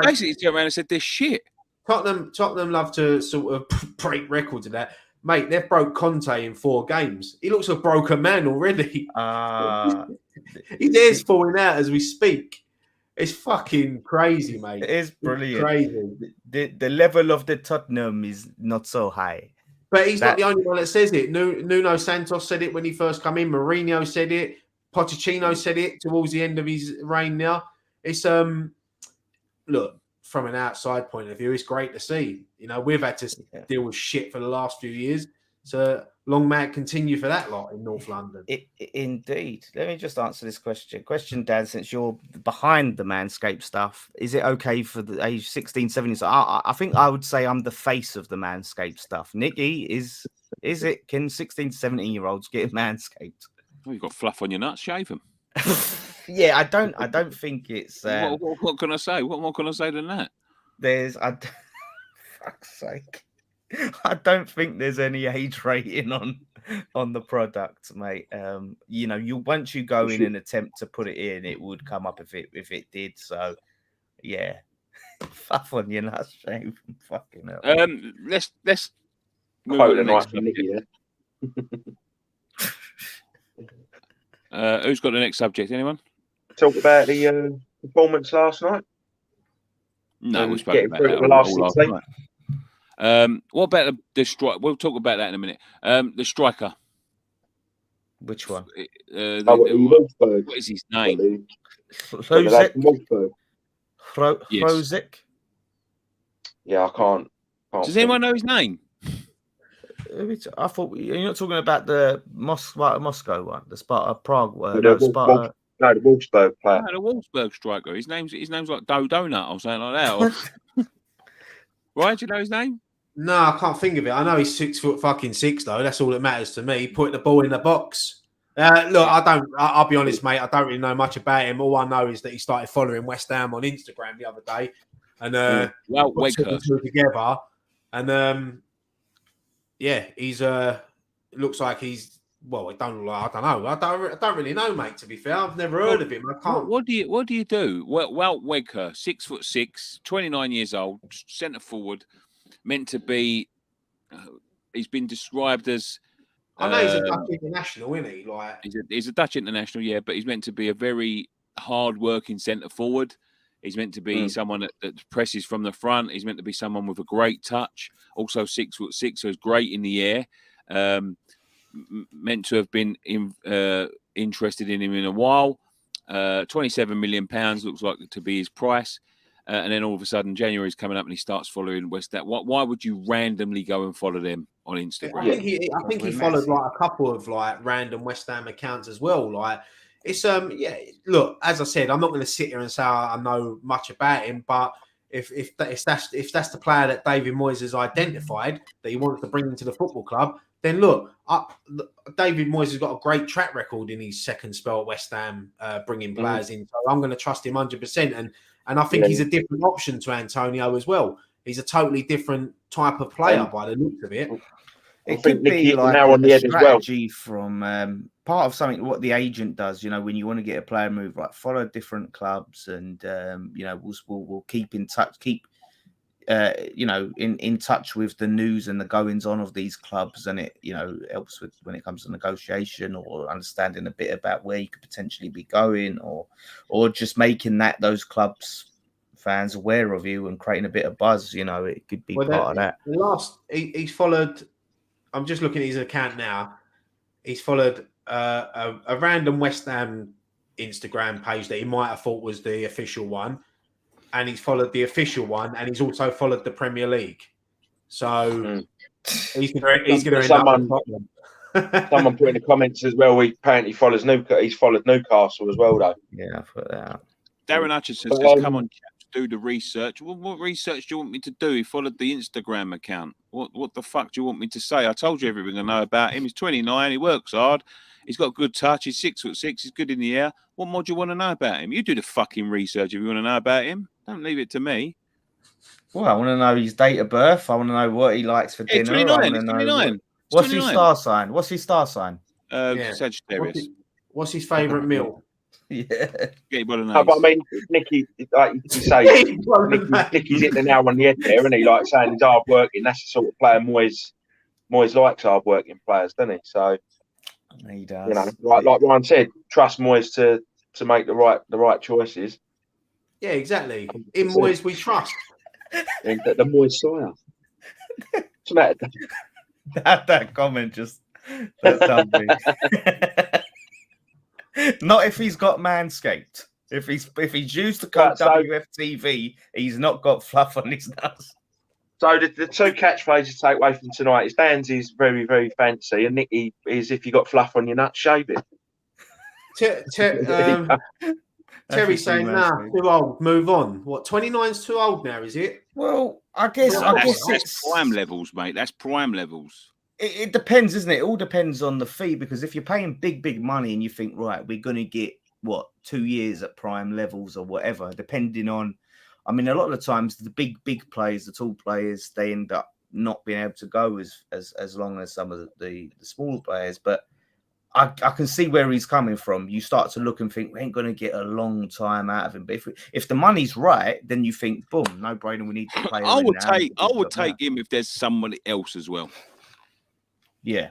basically turned around and said, "This shit." Tottenham love to sort of break records of that, mate. They've broke Conte in 4 games. He looks a broken man already. His hair's falling out as we speak. It's fucking crazy, mate. It is brilliant. Crazy. The level of the Tottenham is not so high. But he's not the only one that says it. Nuno Santos said it when he first came in. Mourinho said it. Pochettino said it towards the end of his reign now. It's look, from an outside point of view, it's great to see. We've had to deal with shit for the last few years. So long may it continue for that lot in North London. Indeed. Let me just answer this question, Dan, since you're behind the Manscaped stuff, is it okay for the age 16, 17? So I think I would say I'm the face of the Manscaped stuff. Nicky, is it? Can 16 to 17-year-olds get Manscaped? Well, you've got fluff on your nuts, shave them. Yeah, I don't think it's... What can I say? What more can I say than that? Fuck's sake. I don't think there's any age rating on the product, mate. Once you go in and attempt to put it in, it would come up if it did. So, yeah, fuck on your nuts, shame. Fucking hell. Let's move on to the next subject. Who's got the next subject? Anyone? Talk about the performance last night. No, we spoke about that last night. What about the strike? We'll talk about that in a minute. The striker, Which one? Wolfsburg. What is his name? Frozik. Yes. Frozik. Yeah, I can't Does anyone know his name? I thought you're not talking about the Moscow one, the Sparta Prague one. the Sparta. the Wolfsburg player. No, the Wolfsburg striker. His name's like Dough Donut or something like that. Right? Do you know his name? No, I can't think of it. I know he's 6'6" though. That's all that matters to me. Put the ball in the box. Look, I'll be honest, mate. I don't really know much about him. All I know is that he started following West Ham on Instagram the other day, and put two together. And yeah, he's looks like he's I don't know. I don't really know, mate. To be fair, I've never heard of him. I can't. What do you do? Well, Wegker, 6'6", 29 years old, centre forward, meant to be. He's been described as. I know he's a Dutch international, isn't he? Like he's a Dutch international, yeah, but he's meant to be a very hard-working centre forward. He's meant to be someone that presses from the front. He's meant to be someone with a great touch. Also 6'6", so he's great in the air. Meant to have been interested in him in a while. £27 million looks like to be his price. And then all of a sudden, January's coming up and he starts following West Ham. Why would you randomly go and follow them on Instagram? I think he followed like a couple of like random West Ham accounts as well. Like it's look, as I said, I'm not going to sit here and say I know much about him, but if that's the player that David Moyes has identified that he wants to bring into the football club, then look, David Moyes has got a great track record in his second spell at West Ham, bringing players in. So I'm going to trust him 100%. And I think he's a different option to Antonio as well. He's a totally different type of player by the looks of it. It could be like now on the edge strategy from part of something what the agent does. You know, when you want to get a player move, right, follow different clubs, and we'll keep in touch, in touch with the news and the goings on of these clubs, and it helps with when it comes to negotiation or understanding a bit about where you could potentially be going, or just making those clubs fans aware of you and creating a bit of buzz. It could be part of that. He's followed. I'm just looking at his account now. He's followed a random West Ham Instagram page that he might have thought was the official one. And he's followed the official one, and he's also followed the Premier League. So he's going to end up. Someone put in the comments as well. He apparently follows Newcastle. He's followed Newcastle as well, though. Yeah, I put that out. Darren Hutchinson says, "Come on, chaps, do the research." What research do you want me to do? He followed the Instagram account. What the fuck do you want me to say? I told you everything I know about him. He's 29. He works hard. He's got good touch. He's 6'6". He's good in the air. What more do you want to know about him? You do the fucking research if you want to know about him. Don't leave it to me. Well, I want to know his date of birth. I want to know what he likes for dinner. 29. He's 29. What's his star sign? Sagittarius. What's his favourite meal? Yeah. But I mean, Nicky, like you say, Nicky's hitting the nail on the head there, and he like saying he's hard working. That's the sort of player Moyes likes hard working players, doesn't he? So he does. Like Ryan said, trust Moyes to make the right choices. Yeah, exactly. In Moyes, we trust. The Moyes Sawyer. That comment just that's something. Not if he's got Manscaped. If he's used to code WFTV, he's not got fluff on his nuts. So the two catchphrases to take away from tonight is Dan's is very, very fancy, and Nicky is if you got fluff on your nuts, shave it. Terry's saying, too old, move on. What, 29's too old now, is it? Well, I guess that's prime levels, mate. That's prime levels. It depends, isn't it? It all depends on the fee, because if you're paying big money and you think, right, we're going to get, 2 years at prime levels or whatever, depending on, I mean, a lot of the times the big players, the tall players, they end up not being able to go as long as some of the smaller players. But I can see where he's coming from. You start to look and think, we ain't going to get a long time out of him. But if the money's right, then you think, boom, no brainer, we need to play. I would take him if there's somebody else as well. Yeah.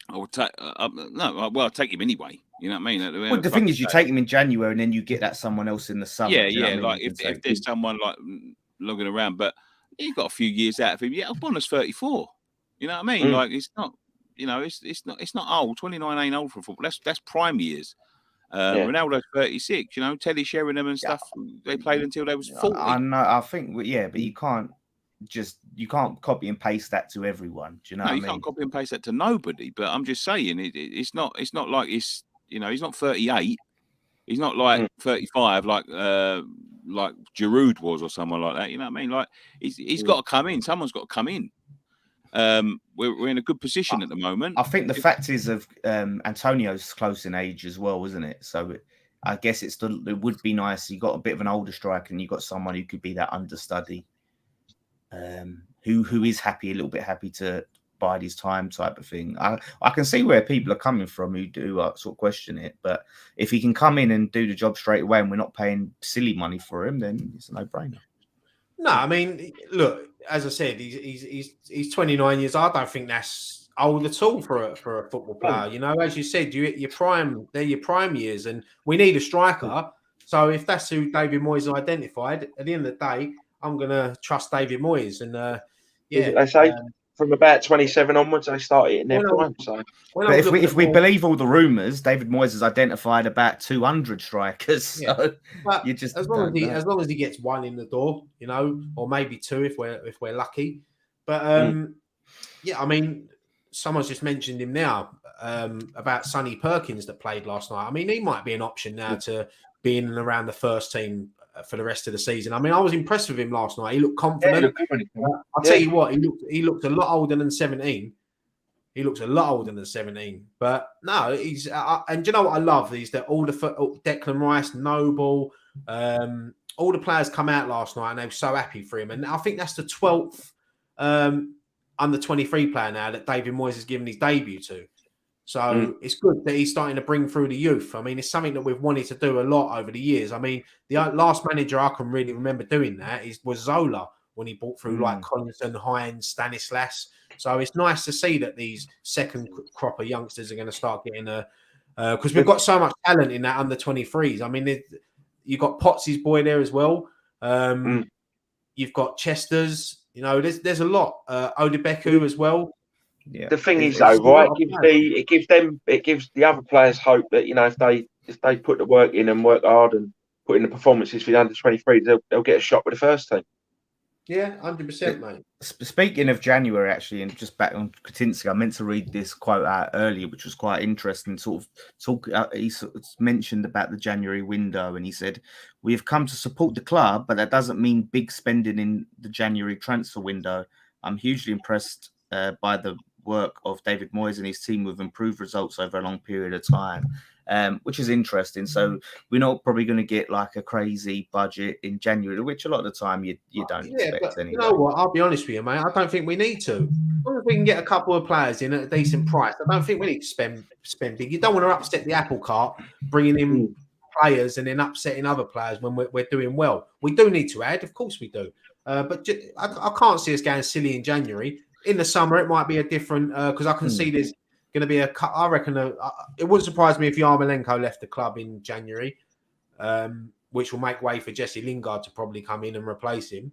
I would take I'll take him anyway. You know what I mean? Well, the thing is, you take him in January and then you get that someone else in the summer. Yeah. Like if there's someone like logging around, but you've got a few years out of him. Yeah, Bonner's 34. You know what I mean? Like it's not. you know, it's not old. 29 ain't old for football. That's prime years. Ronaldo's 36. You know, Teddy Sheringham and stuff. They played until they was 40. I know. I think, but you can't copy and paste that to everyone. Do you know what I mean? You can't copy and paste that to nobody. But I'm just saying, it's not like it's, you know, he's not 38. He's not like 35, like Giroud was or someone like that. You know what I mean? Like he's got to come in. Someone's got to come in. We're in a good position at the moment. I think the fact is of Antonio's close in age as well, isn't it? So I guess it would be nice. You got a bit of an older striker, and you got someone who could be that understudy, who is a little bit happy to bide his time type of thing. I can see where people are coming from who do sort of question it, but if he can come in and do the job straight away, and we're not paying silly money for him, then it's a no-brainer. No, I mean, look, as I said, he's 29 years old. I don't think that's old at all for a football player. You know, as you said, they're your prime years, and we need a striker. So if that's who David Moyes identified, at the end of the day, I'm gonna trust David Moyes. And they say from about 27 onwards, they start hitting their prime. So, but if we believe all the rumours, David Moyes has identified about 200 strikers. Yeah. So but you just as long as he gets one in the door, you know, or maybe two if we're lucky. But I mean, someone's just mentioned him now about Sonny Perkins that played last night. I mean, he might be an option now to be in and around the first team for the rest of the season. I mean, I was impressed with him last night. He looked confident. I'll tell you what, he looked a lot older than 17. He looks a lot older than 17. But no, he's and you know what I love is that all the Declan Rice, Noble, all the players come out last night and they were so happy for him. And I think that's the 12th under 23 player now that David Moyes has given his debut to. So it's good that he's starting to bring through the youth. I mean, it's something that we've wanted to do a lot over the years. I mean, the last manager I can really remember doing that was Zola when he brought through like Connaughton, Hines, Stanislas. So it's nice to see that these second crop of youngsters are going to start getting because we've got so much talent in that under 23s. I mean, you've got Potts' boy there as well. You've got Chester's. You know, there's a lot. Odebeku as well. Yeah. The thing is, though, right? It gives the other players hope that, you know, if they put the work in and work hard and put in the performances for the under 23s, they'll get a shot with the first team. Yeah, 100%, mate. Speaking of January, actually, and just back on Katinski, I meant to read this quote out earlier, which was quite interesting. He mentioned about the January window, and he said, "We have come to support the club, but that doesn't mean big spending in the January transfer window. I'm hugely impressed by the work of David Moyes and his team with improved results over a long period of time," which is interesting. So we're not probably going to get like a crazy budget in January, which a lot of the time you don't expect anyway. You know what? I'll be honest with you, mate. I don't think we need to. As long as we can get a couple of players in at a decent price, I don't think we need to spend big. You don't want to upset the apple cart, bringing in players and then upsetting other players when we're doing well. We do need to add, of course we do. But I can't see us going silly in January. In the summer, it might be a different because I can see there's going to be I reckon it wouldn't surprise me if Yarmolenko left the club in January, which will make way for Jesse Lingard to probably come in and replace him.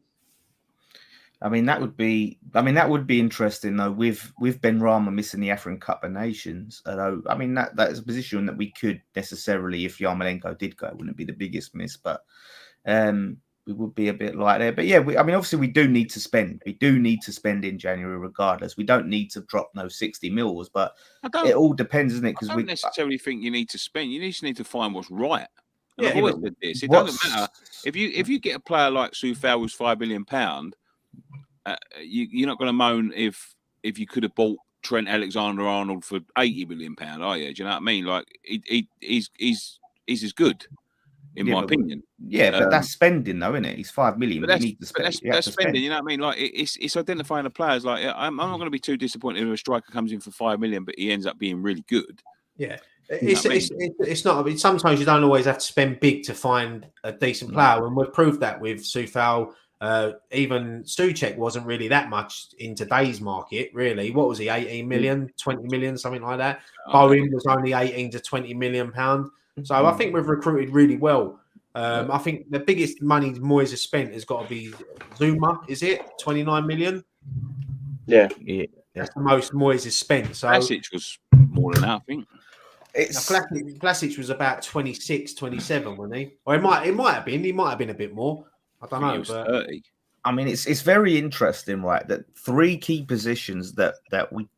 I mean, that would be interesting though. With Ben Rama missing the African Cup of Nations, although I mean that is a position that we could necessarily, if Yarmolenko did go, it wouldn't be the biggest miss, but we would be a bit light there. But yeah, I mean, obviously we do need to spend. We do need to spend in January regardless. We don't need to drop 60 mils, but it all depends, isn't it? Because we don't necessarily think you need to spend. You just need to find what's right. And I've always said this. It doesn't matter. If you get a player like Soufal who's £5 million, you're not going to moan if you could have bought Trent Alexander-Arnold for £80 million, are you? Do you know what I mean? Like he's as good. In my opinion. But that's spending though, isn't it? He's $5 million. But that's spending, you know what I mean? Like it's identifying the players. Like I'm not going to be too disappointed if a striker comes in for $5 million, but he ends up being really good. Yeah. It's not. I mean, sometimes you don't always have to spend big to find a decent player, and we've proved that with Soufal. Even Souček wasn't really that much in today's market, really. What was he? 18 million, 20 million, something like that. Bowen was only 18 to 20 million pound. So I think we've recruited really well. I think the biggest money Moyes has spent has got to be Zuma. Is it 29 million? Yeah. That's the most Moyes has spent. So Vlasic was more than that, I think. Vlasic was about 26, 27, wasn't he? Or it might have been. He might have been a bit more. I don't know. He was 30. I mean, it's very interesting, right? That 3 key positions that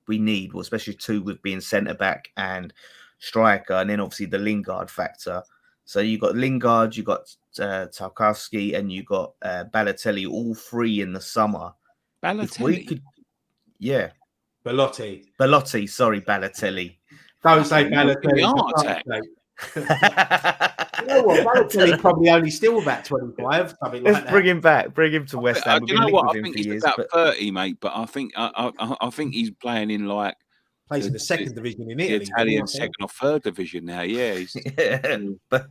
we need, well, especially 2 with being centre back and striker, and then obviously the Lingard factor. So you got Lingard, you got Tarkowski, and you got Balotelli, all 3 in the summer. Balotelli, if we could, yeah, Belotti. Sorry, Balotelli. Don't say Balotelli. You know what? Balotelli probably only still about 25. Let's bring him back. Bring him to West Ham. You know what? I think he's about 30, mate. But I think he's playing in plays in the second division in Italy. The Italian second or third division now. Yeah, but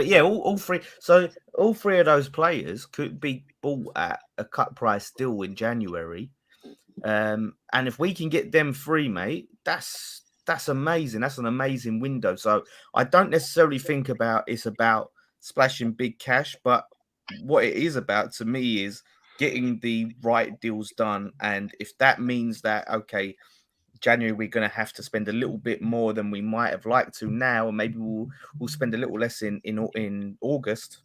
yeah, all 3. So all 3 of those players could be bought at a cut price still in January. And if we can get them free, mate, that's amazing. That's an amazing window. So I don't necessarily think it's about splashing big cash, but what it is about to me is getting the right deals done. And if that means that, okay, January we're going to have to spend a little bit more than we might have liked to now, and maybe we'll spend a little less in August,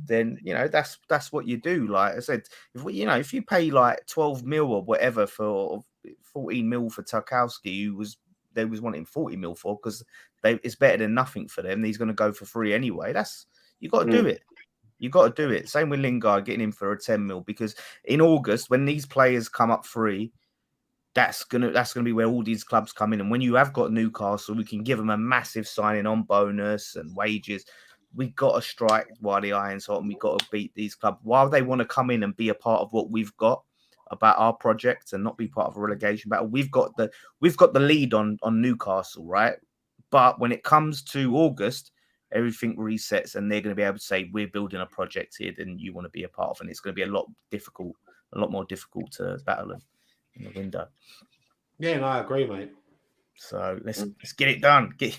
then that's what you do. Like I said, if you pay like 12 mil or whatever for 14 mil for Tarkowski, they was wanting 40 mil for, because it's better than nothing for them. He's going to go for free anyway. You got to do it. You got to do it. Same with Lingard, getting him for a 10 mil, because in August when these players come up free, that's gonna be where all these clubs come in. And when you have got Newcastle, we can give them a massive signing on bonus and wages. We got to strike while the iron's hot, and we got to beat these clubs while they want to come in and be a part of what we've got about our project and not be part of a relegation battle. We've got the lead on Newcastle, right? But when it comes to August, everything resets, and they're going to be able to say, we're building a project here that you want to be a part of, and it's going to be a lot more difficult to battle them in the window. Yeah, no, I agree, mate. So let's get it done. Get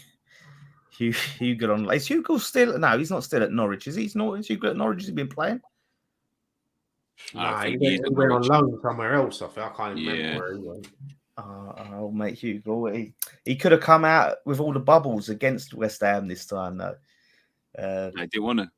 Hugo on. Is Hugo still? No, he's not still at Norwich. Is he? Is Hugo at Norwich? Has he been playing? No, he went on loan somewhere else. I can't remember where he went. Oh, mate, Hugo. He could have come out with all the bubbles against West Ham this time, though. I didn't want to.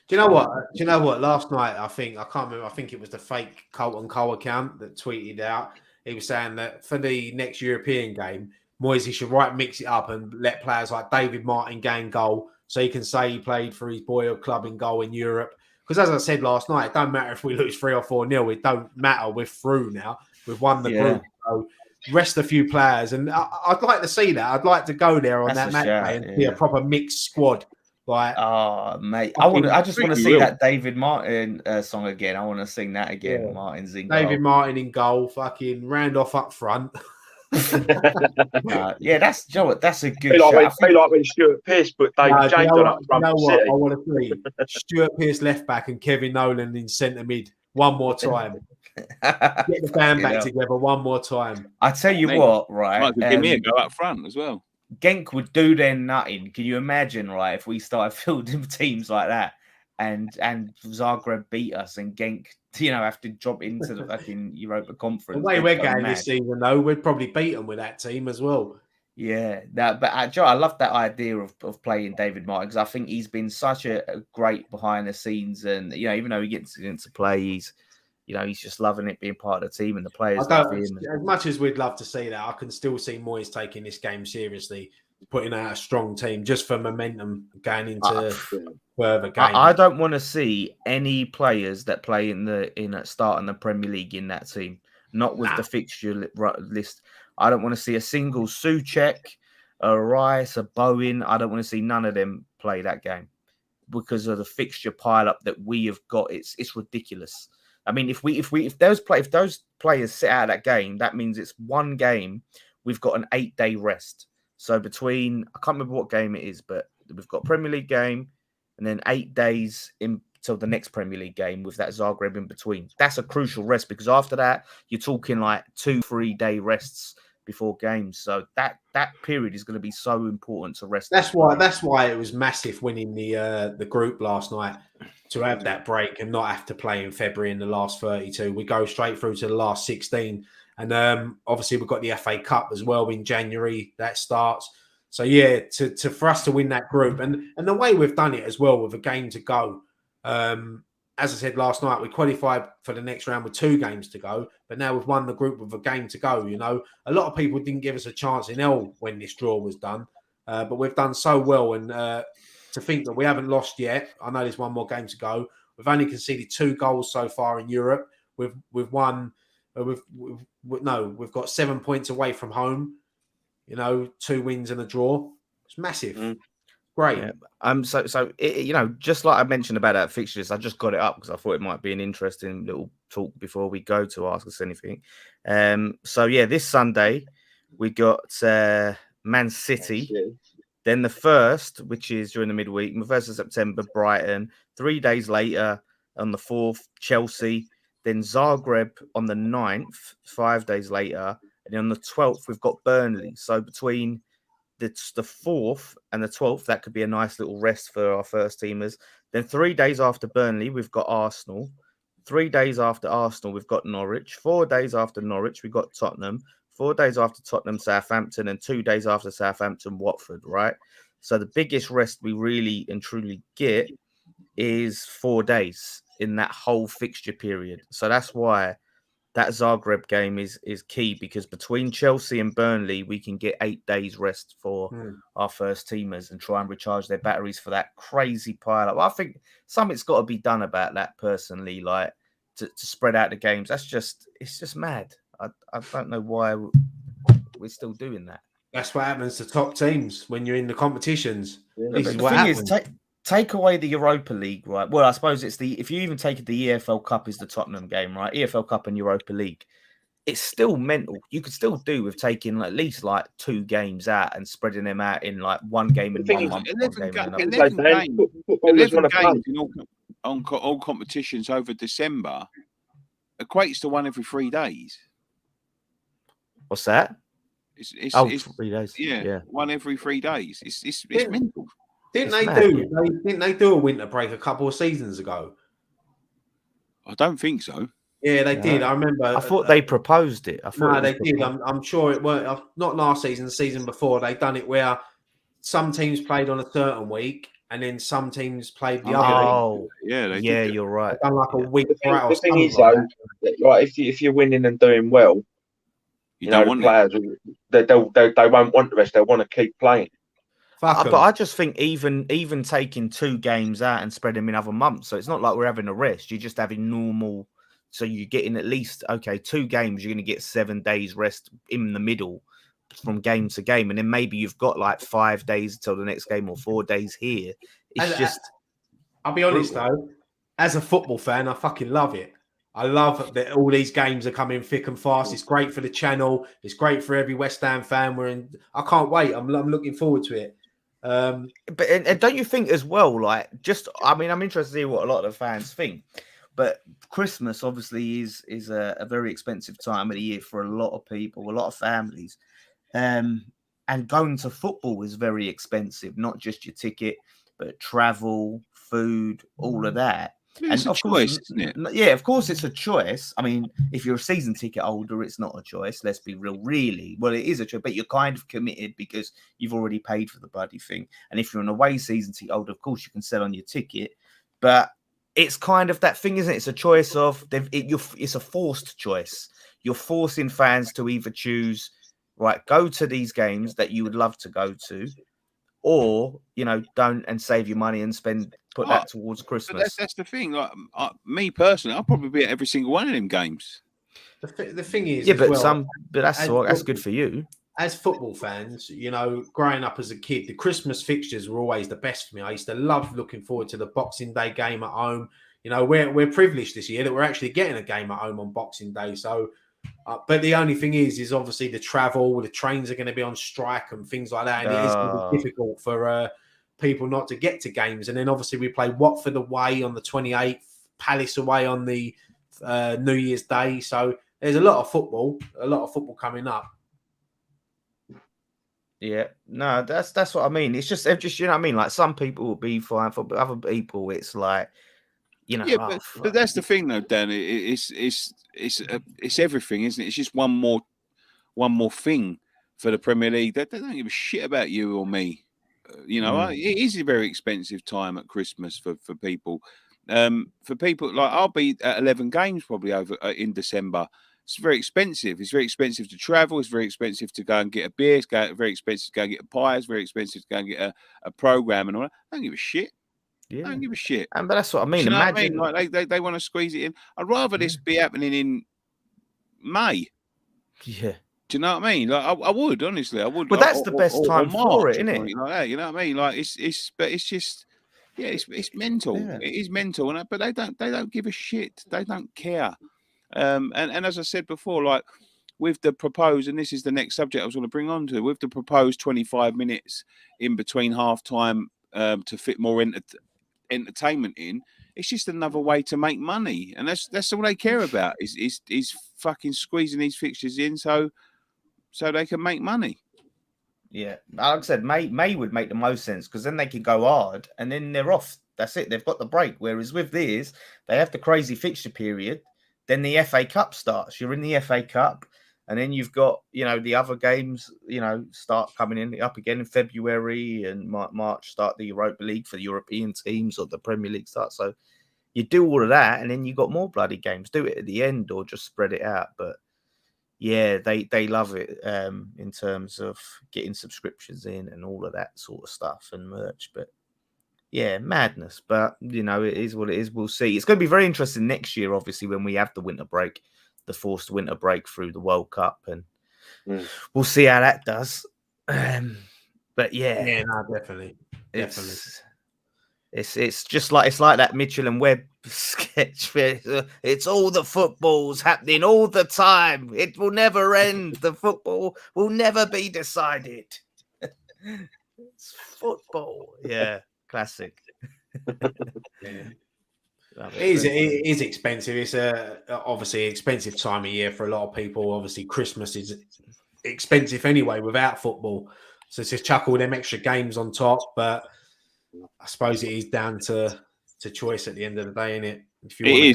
Do you know what? Last night, I can't remember. I think it was the fake Colton Cole account that tweeted out. He was saying that for the next European game, Moyes should mix it up and let players like David Martin gain goal, so he can say he played for his boyhood club in goal in Europe. Because as I said last night, it don't matter if we lose 3 or 4-0. It don't matter. We're through now. We've won the group. So rest a few players, and I'd like to see that. I'd like to go there on that match day and see a proper mixed squad. Like, mate, I just want to see that David Martin song again. I want to sing that again. Martin's in goal. David Martin in goal. Fucking Randolph up front. That's a good. Be like when Stuart Pearce put David James on up front. You know what? I want to see Stuart Pearce left back and Kevin Nolan in centre mid one more time. Get the band back together one more time. I tell you what, right? Give me a go up front as well. Genk would do their nutting. Can you imagine, right, if we started fielding teams like that and Zagreb beat us and Genk, have to drop into the fucking Europa Conference? The way we're going this season, though, we'd probably beat them with that team as well. Yeah, but I love that idea of playing David Martin, because I think he's been such a great behind the scenes, and even though he gets to play, he's just loving it being part of the team, and the players love him. As much as we'd love to see that, I can still see Moyes taking this game seriously, putting out a strong team just for momentum going into further games. I don't want to see any players that play in start in the Premier League in that team, not with the fixture list. I don't want to see a single Souček, a Rice, a Bowen. I don't want to see none of them play that game because of the fixture pile up that we have got. It's ridiculous. I mean, if those players sit out of that game, that means it's one game. We've got an 8-day rest. So I can't remember what game it is, but we've got a Premier League game and then 8 days until the next Premier League game with that Zagreb in between. That's a crucial rest, because after that, you're talking like 2-3 day rests before games. So that period is going to be so important to rest. That's why it was massive winning the group last night. to have that break and not have to play in February in the last 32. We go straight through to the last 16. And obviously we've got the FA Cup as well in January that starts. So yeah, for us to win that group and the way we've done it as well with a game to go. As I said last night, we qualified for the next round with 2 games to go, but now we've won the group with a game to go. You know, a lot of people didn't give us a chance in L when this draw was done, but we've done so well. And to think that we haven't lost yet, I know there's one more game to go. We've only conceded 2 goals so far in Europe. We've won. We've got 7 points away from home. You know, 2 wins and a draw. It's massive. Great. Yeah. So you know, just like I mentioned about that fixtures, I just got it up because I thought it might be an interesting little talk before we go to Ask Us Anything. So yeah, this Sunday we got Man City. Then the 1st, which is during the midweek, the 1st of September, Brighton. 3 days later, on the 4th, Chelsea. Then Zagreb on the 9th, 5 days later. And then on the 12th, we've got Burnley. So between the 4th and the 12th, that could be a nice little rest for our first teamers. Then 3 days after Burnley, we've got Arsenal. 3 days after Arsenal, we've got Norwich. 4 days after Norwich, we've got Tottenham. 4 days after Tottenham, Southampton. And 2 days after Southampton, Watford, right? So the biggest rest we really and truly get is 4 days in that whole fixture period. So that's why that Zagreb game is key, because between Chelsea and Burnley, we can get 8 days rest for our first teamers and try and recharge their batteries for that crazy pile-up. I think something's got to be done about that personally, like to spread out the games. It's just mad. I don't know why we're still doing that. That's what happens to top teams when you're in the competitions. Yeah, this is what happens. Take away the Europa League, right? Well, I suppose it's if you even take the EFL Cup is the Tottenham game, right? EFL Cup and Europa League. It's still mental. You could still do with taking at least like 2 games out and spreading them out in like 1 game in 1 month. 11 games in all competitions over December equates to 1 every 3 days. What's that? It's 3 days. Yeah, 1 every 3 days. It's mental. Didn't they do a winter break a couple of seasons ago? I don't think so. Yeah, they did. I remember. I thought they proposed it. They did. I'm sure it weren't. Not last season, the season before. They done it where some teams played on a certain week, and then some teams played the other week. Yeah, you're right. Done like a week. The thing is, though, like if you're winning and doing well, you know, the players they won't want the rest. They want to keep playing. But I just think even taking 2 games out and spread them in other months, so it's not like we're having a rest. You're just having normal. So you're getting at least 2 games. You're going to get 7 days rest in the middle from game to game, and then maybe you've got like 5 days until the next game or 4 days here. It's I'll be honest though, as a football fan, I fucking love it. I love that all these games are coming thick and fast. It's great for the channel. It's great for every West Ham fan. I can't wait. I'm looking forward to it. But and don't you think as well, like, I'm interested to hear what a lot of the fans think, but Christmas obviously is a very expensive time of the year for a lot of people, a lot of families, and going to football is very expensive, not just your ticket, but travel, food, all of that. It's a choice, isn't it? Yeah, of course it's a choice. I mean, if you're a season ticket holder, it's not a choice. Let's be real, really. Well, it is a choice, but you're kind of committed because you've already paid for the bloody thing. And if you're an away season ticket holder, of course you can sell on your ticket. But it's kind of that thing, isn't it? It's a choice of it's a forced choice. You're forcing fans to either choose, right, go to these games that you would love to go to, or don't and save your money and put that towards Christmas. That's the thing. Like, me personally, I'll probably be at every single one of them games. The thing is, but that's good for you. As football fans, growing up as a kid, the Christmas fixtures were always the best for me. I used to love looking forward to the Boxing Day game at home. We're privileged this year that we're actually getting a game at home on Boxing Day. So, but the only thing is obviously the travel. The trains are going to be on strike and things like that, and it is going to be difficult for people not to get to games. And then obviously we play Watford away on the 28th, Palace away on the New Year's Day. So there's a lot of football coming up. Yeah, no, that's what I mean. It's just you know what I mean. Like, some people will be fine, for other people it's like you know. Yeah, but that's the thing, though, Dan. It's everything, isn't it? It's just one more thing for the Premier League. They don't give a shit about you or me. It is a very expensive time at Christmas for people. For people like I'll be at 11 games probably over in December. It's very expensive. It's very expensive to travel. It's very expensive to go and get a beer. It's very expensive to go and get a pie. It's very expensive to go and get a program and all that. I don't give a shit. Yeah. I don't give a shit. But that's what I mean. You know Imagine, what I mean? Like they want to squeeze it in. I'd rather this be happening in May. Yeah. Do you know what I mean? Like I would, honestly, I would. But that's the best time for it, isn't it? Like that, you know what I mean? Like it's just, yeah, it's mental. Yeah. It is mental, but they don't give a shit. They don't care. And as I said before, like with the proposed, and this is the next subject I was going to bring on to, with the proposed 25 minutes in between half time to fit more entertainment in. It's just another way to make money, and that's all they care about is fucking squeezing these fixtures in so they can make money. Yeah, like I said, May would make the most sense because then they could go hard and then they're off. That's it. They've got the break. Whereas with this, they have the crazy fixture period. Then the FA Cup starts. You're in the FA Cup, and then you've got the other games. Start coming in up again in February and March. Start the Europa League for the European teams, or the Premier League starts. So you do all of that, and then you got more bloody games. Do it at the end, or just spread it out. But yeah, they love it in terms of getting subscriptions in and all of that sort of stuff and merch. But yeah, madness. But it is what it is. We'll see. It's going to be very interesting next year, obviously, when we have the winter break, the forced winter break through the World Cup, and we'll see how that does. But yeah, no, definitely. It's just like that Mitchell and Webb sketch. It's all the football's happening all the time. It will never end. The football will never be decided. It's football. Yeah, classic. Yeah. It is expensive. It's obviously an expensive time of year for a lot of people. Obviously, Christmas is expensive anyway without football. So it's just chuck all them extra games on top. But I suppose it is down to choice at the end of the day, isn't it? If you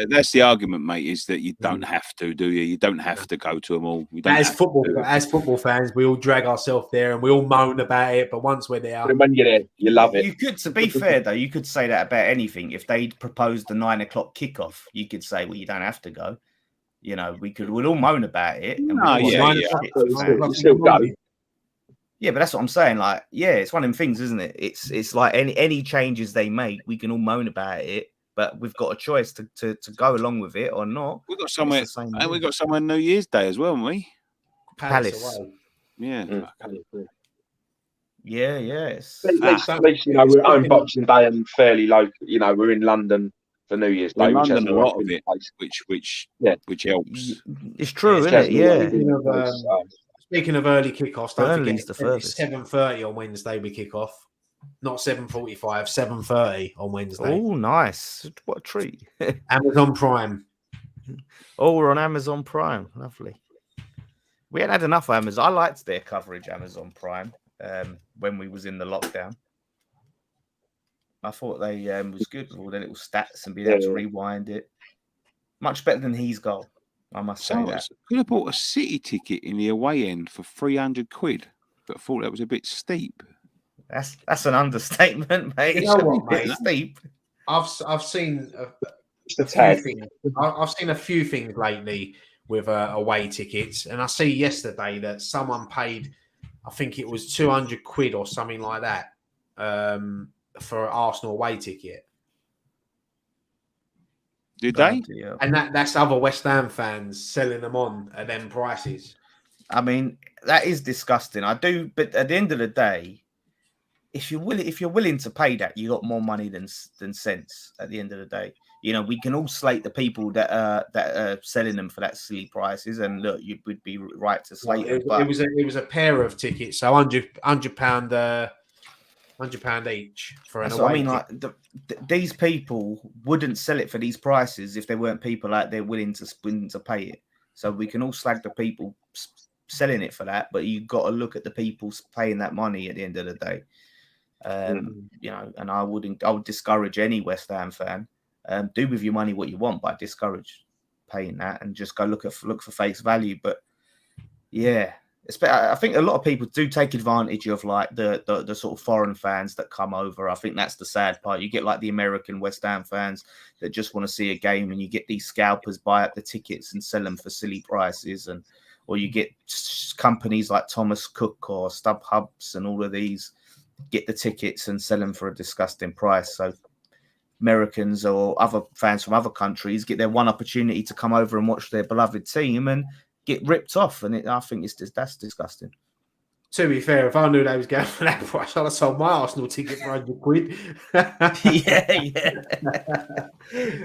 that's the argument, mate, is that you don't have to, do you? You don't have to go to them all. As football fans, we all drag ourselves there and we all moan about it, but once we're there... But when you're there, you love it. You could, to be fair, though, you could say that about anything. If they proposed the 9 o'clock kickoff, you could say, well, you don't have to go. We'd all moan about it. And still go. Yeah, but that's what I'm saying. Like, yeah, it's one of them things, isn't it? It's like any changes they make, we can all moan about it, but we've got a choice to go along with it or not. We've got somewhere, and we've got somewhere New Year's Day as well, haven't we? Palace. Yeah. Yeah. At least we're on Boxing Day and fairly low. We're in London for New Year's Day. We're in London a lot of it, which helps. It's true, isn't it? Yeah. Speaking of early kickoffs, Burnley's the furthest. 7:30 on Wednesday we kick off. Not 7:45, 7:30 on Wednesday. Oh, nice. What a treat. Amazon Prime. Oh, we're on Amazon Prime. Lovely. We hadn't had enough Amazon. I liked their coverage, Amazon Prime, when we was in the lockdown. I thought they was good with all their little stats and being able to rewind it. Much better than his goal. I must say that. Could have bought a City ticket in the away end for £300, but I thought that was a bit steep. That's an understatement, mate. You know what, mate? Steep. I've seen I've seen a few things lately with away tickets, and I see yesterday that someone paid, I think it was £200 or something like that, for an Arsenal away ticket. Did they? And that's other West Ham fans selling them on at them prices. I mean, that is disgusting. I do, but at the end of the day, if you're willing to pay that, you got more money than sense. At the end of the day, we can all slate the people that are selling them for that silly prices, and look, you would be right to slate them. But it was a pair of tickets, so £100 each for an away. I mean, like these people wouldn't sell it for these prices if there weren't people out there willing to pay it. So we can all slag the people selling it for that, but you've got to look at the people paying that money at the end of the day. And I would discourage any West Ham fan Do with your money what you want, but I discourage paying that and just go look for face value. But yeah, I think a lot of people do take advantage of like the sort of foreign fans that come over. I think that's the sad part. You get like the American West Ham fans that just want to see a game, and you get these scalpers buy up the tickets and sell them for silly prices, or you get companies like Thomas Cook or StubHubs and all of these get the tickets and sell them for a disgusting price. So Americans or other fans from other countries get their one opportunity to come over and watch their beloved team and get ripped off, and I think that's disgusting. To be fair, if I knew they was going for that price, I'd have sold my Arsenal ticket for £100. yeah.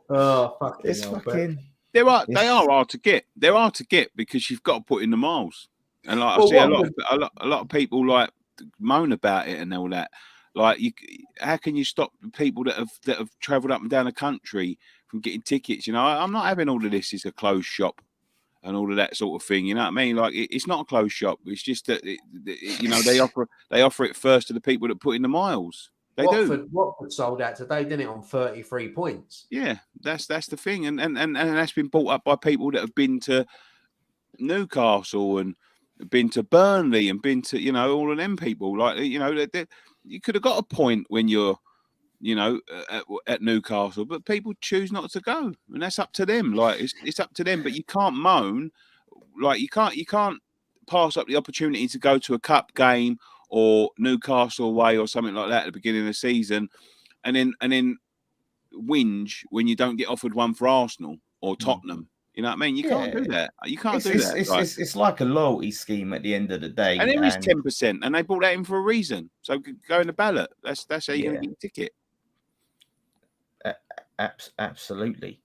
Oh, fuck! It's fucking. They are hard to get. They're hard to get because you've got to put in the miles, and like I see a lot of people like moan about it and all that. Like, how can you stop people that have travelled up and down the country from getting tickets? You know, I'm not having all of this. It's a closed shop and all of that sort of thing. You know what I mean? Like, it's not a closed shop. It's just that you know, they offer it first to the people that put in the miles. Watford sold out today, didn't it, on 33 points? Yeah, that's the thing, and that's been brought up by people that have been to Newcastle and been to Burnley and been to, you know, all of them people. Like, you know, you could have got a point when you're, you know, at Newcastle, but people choose not to go, and that's up to them. Like, it's up to them, but you can't moan. Like, you can't pass up the opportunity to go to a cup game or Newcastle away or something like that at the beginning of the season, and then whinge when you don't get offered one for Arsenal or Tottenham. You know what I mean? You can't do that. You can't do that. It's like a loyalty scheme at the end of the day. And there is 10%, and they brought that in for a reason. So go in the ballot. That's how you're going to get your ticket. Absolutely.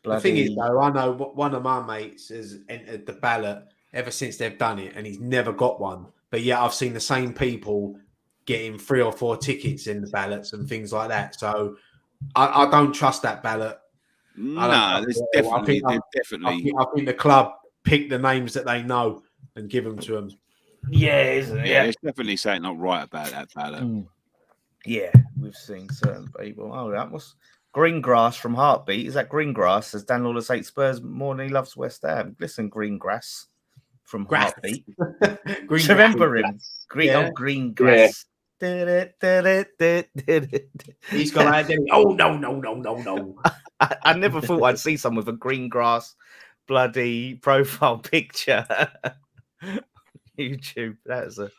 The thing is, though, I know one of my mates has entered the ballot ever since they've done it, and he's never got one. But yeah, I've seen the same people getting 3 or 4 tickets in the ballots and things like that. So I don't trust that ballot. No, there's definitely. I think the club pick the names that they know and give them to them. Yeah, isn't it? Yeah, there's definitely something not right about that ballot. Yeah, we've seen certain people. Oh, that was Greengrass from Heartbeat. Is that Greengrass? Says Dan Lawless hates Spurs more than he loves West Ham. Listen, Greengrass from Heartbeat. Remember him? Greengrass. He's got like, oh no. I never thought I'd see someone with a Greengrass bloody profile picture. YouTube. That is a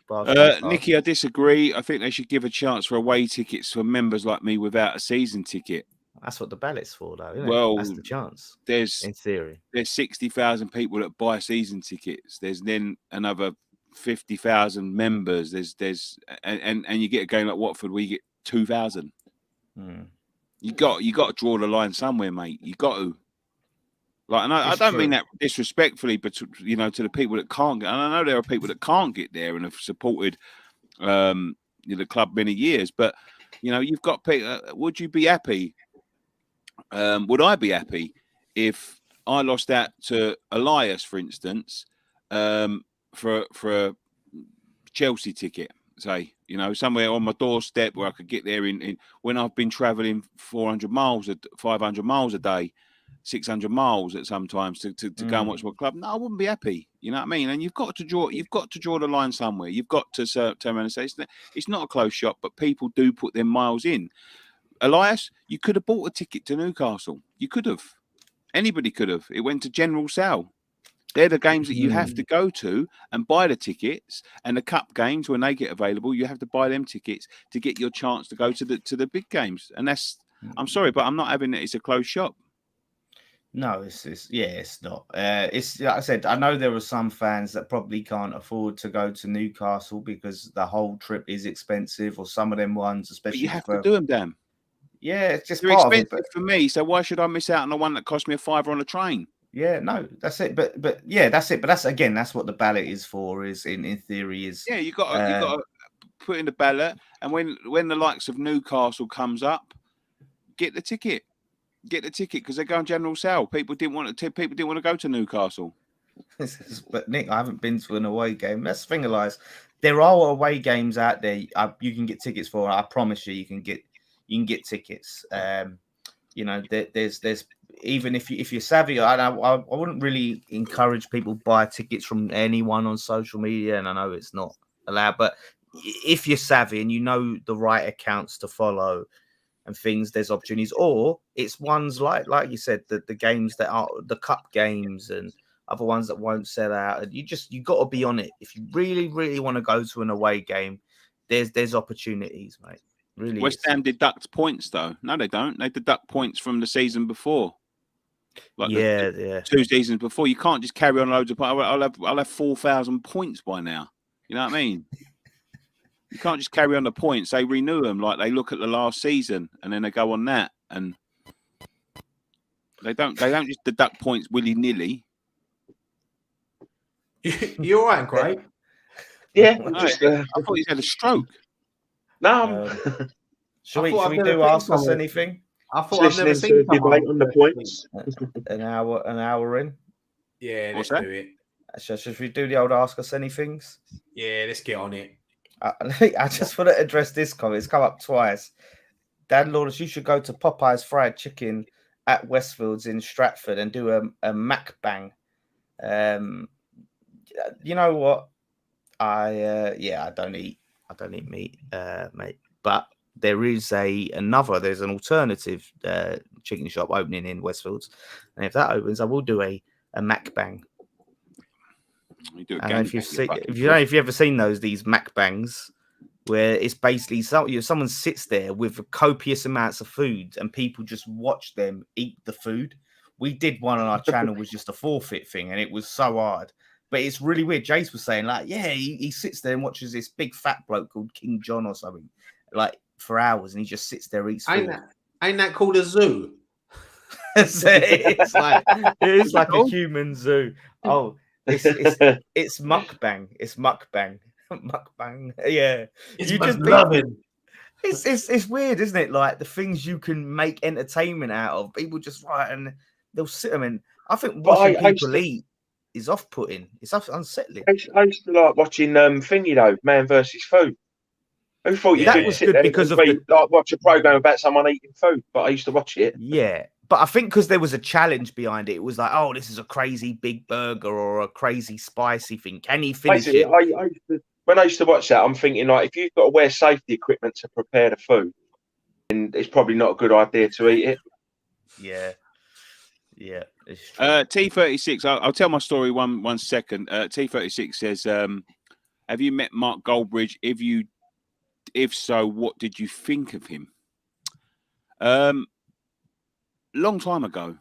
Nicky, I disagree. I think they should give a chance for away tickets for members like me without a season ticket. That's what the ballot's for, though, isn't it? That's the chance. In theory, there's 60,000 people that buy season tickets. There's then another 50,000 members. There's and you get a game like Watford where you get 2,000. You got to draw the line somewhere, mate. You got to. Like, and I don't mean that disrespectfully, but to the people that can't get. And I know there are people that can't get there and have supported the club many years. But you've got people. Would you be happy? Would I be happy if I lost out to Elias, for instance, for a Chelsea ticket? Say, somewhere on my doorstep where I could get there in when I've been traveling 400 miles, 500 miles a day, 600 miles at sometimes to go and watch my club. No, I wouldn't be happy. You know what I mean? And you've got to draw the line somewhere. You've got to turn around and say it's not a close shop, but people do put their miles in. Elias, you could have bought a ticket to Newcastle. You could have. Anybody could have. It went to general sale. They're the games that you have to go to and buy the tickets, and the cup games when they get available, you have to buy them tickets to get your chance to go to the big games. And that's, I'm sorry, but I'm not having it. It's a closed shop. No, it's not. It's like I said. I know there are some fans that probably can't afford to go to Newcastle because the whole trip is expensive, or some of them ones, especially. But you have to do them, Dan. Yeah, it's just they're expensive for me. So why should I miss out on the one that cost me $5 on a train? Yeah, no, that's it. But yeah, that's it. But that's what the ballot is for. Is in theory is you got to put in the ballot, and when the likes of Newcastle comes up, get the ticket. Get the ticket because they go on general sale. People didn't want to go to Newcastle. But Nick, I haven't been to an away game. That's the thing, Elias. There are away games out there you can get tickets for. I promise you, you can get tickets. you know, there's even if you're savvy, I wouldn't really encourage people buy tickets from anyone on social media, and I know it's not allowed, but if you're savvy and you know the right accounts to follow and things, there's opportunities. Or it's ones like you said, the games that are the cup games and other ones that won't sell out. And you got to be on it if you really want to go to an away game. There's opportunities, mate. Really, West Ham deduct points though. No, they don't. They deduct points from the season before. Like the 2 seasons before. You can't just carry on loads of points. I'll have 4,000 points by now. You know what I mean? You can't just carry on the points. They renew them. Like they look at the last season and then they go on that, and they don't just deduct points willy nilly. You all right, Craig? Yeah, I thought he's had a stroke. No, should we do ask us anything? I thought I've never seen debate on the points. An hour in. Yeah, let's do it. Should we do the old ask us anythings? Yeah, let's get on it. I just want to address this comment. It's come up twice. Dan Lawless, you should go to Popeye's Fried Chicken at Westfields in Stratford and do a McBang. You know what? I don't eat meat, mate. But there's an alternative chicken shop opening in Westfields, and if that opens, I will do a McBang. You do and if you've ever seen these McBangs, where it's basically someone sits there with copious amounts of food and people just watch them eat the food. We did one on our channel, was just a forfeit thing, and it was so hard. But it's really weird. Jace was saying, like, yeah, he sits there and watches this big fat bloke called King John or something, like for hours, and he just sits there eats food. Ain't that called a zoo? It's like a human zoo. Oh, it's mukbang. It's mukbang. Mukbang. Yeah. It's weird, isn't it? Like the things you can make entertainment out of. People just and they'll sit them in. I think watching people eat is off-putting. It's unsettling. I used to like watching Thingy though, Man versus Food. Who thought you that was good because of watch a program about someone eating food? But I used to watch it. Yeah, but I think because there was a challenge behind it. It was like, oh, this is a crazy big burger or a crazy spicy thing. Can he finish it? When I used to watch that, I'm thinking like, if you've got to wear safety equipment to prepare the food, then it's probably not a good idea to eat it. Yeah. Yeah. T36. I'll tell my story one second. T36 says, "Have you met Mark Goldbridge? If so, what did you think of him?" Long time ago.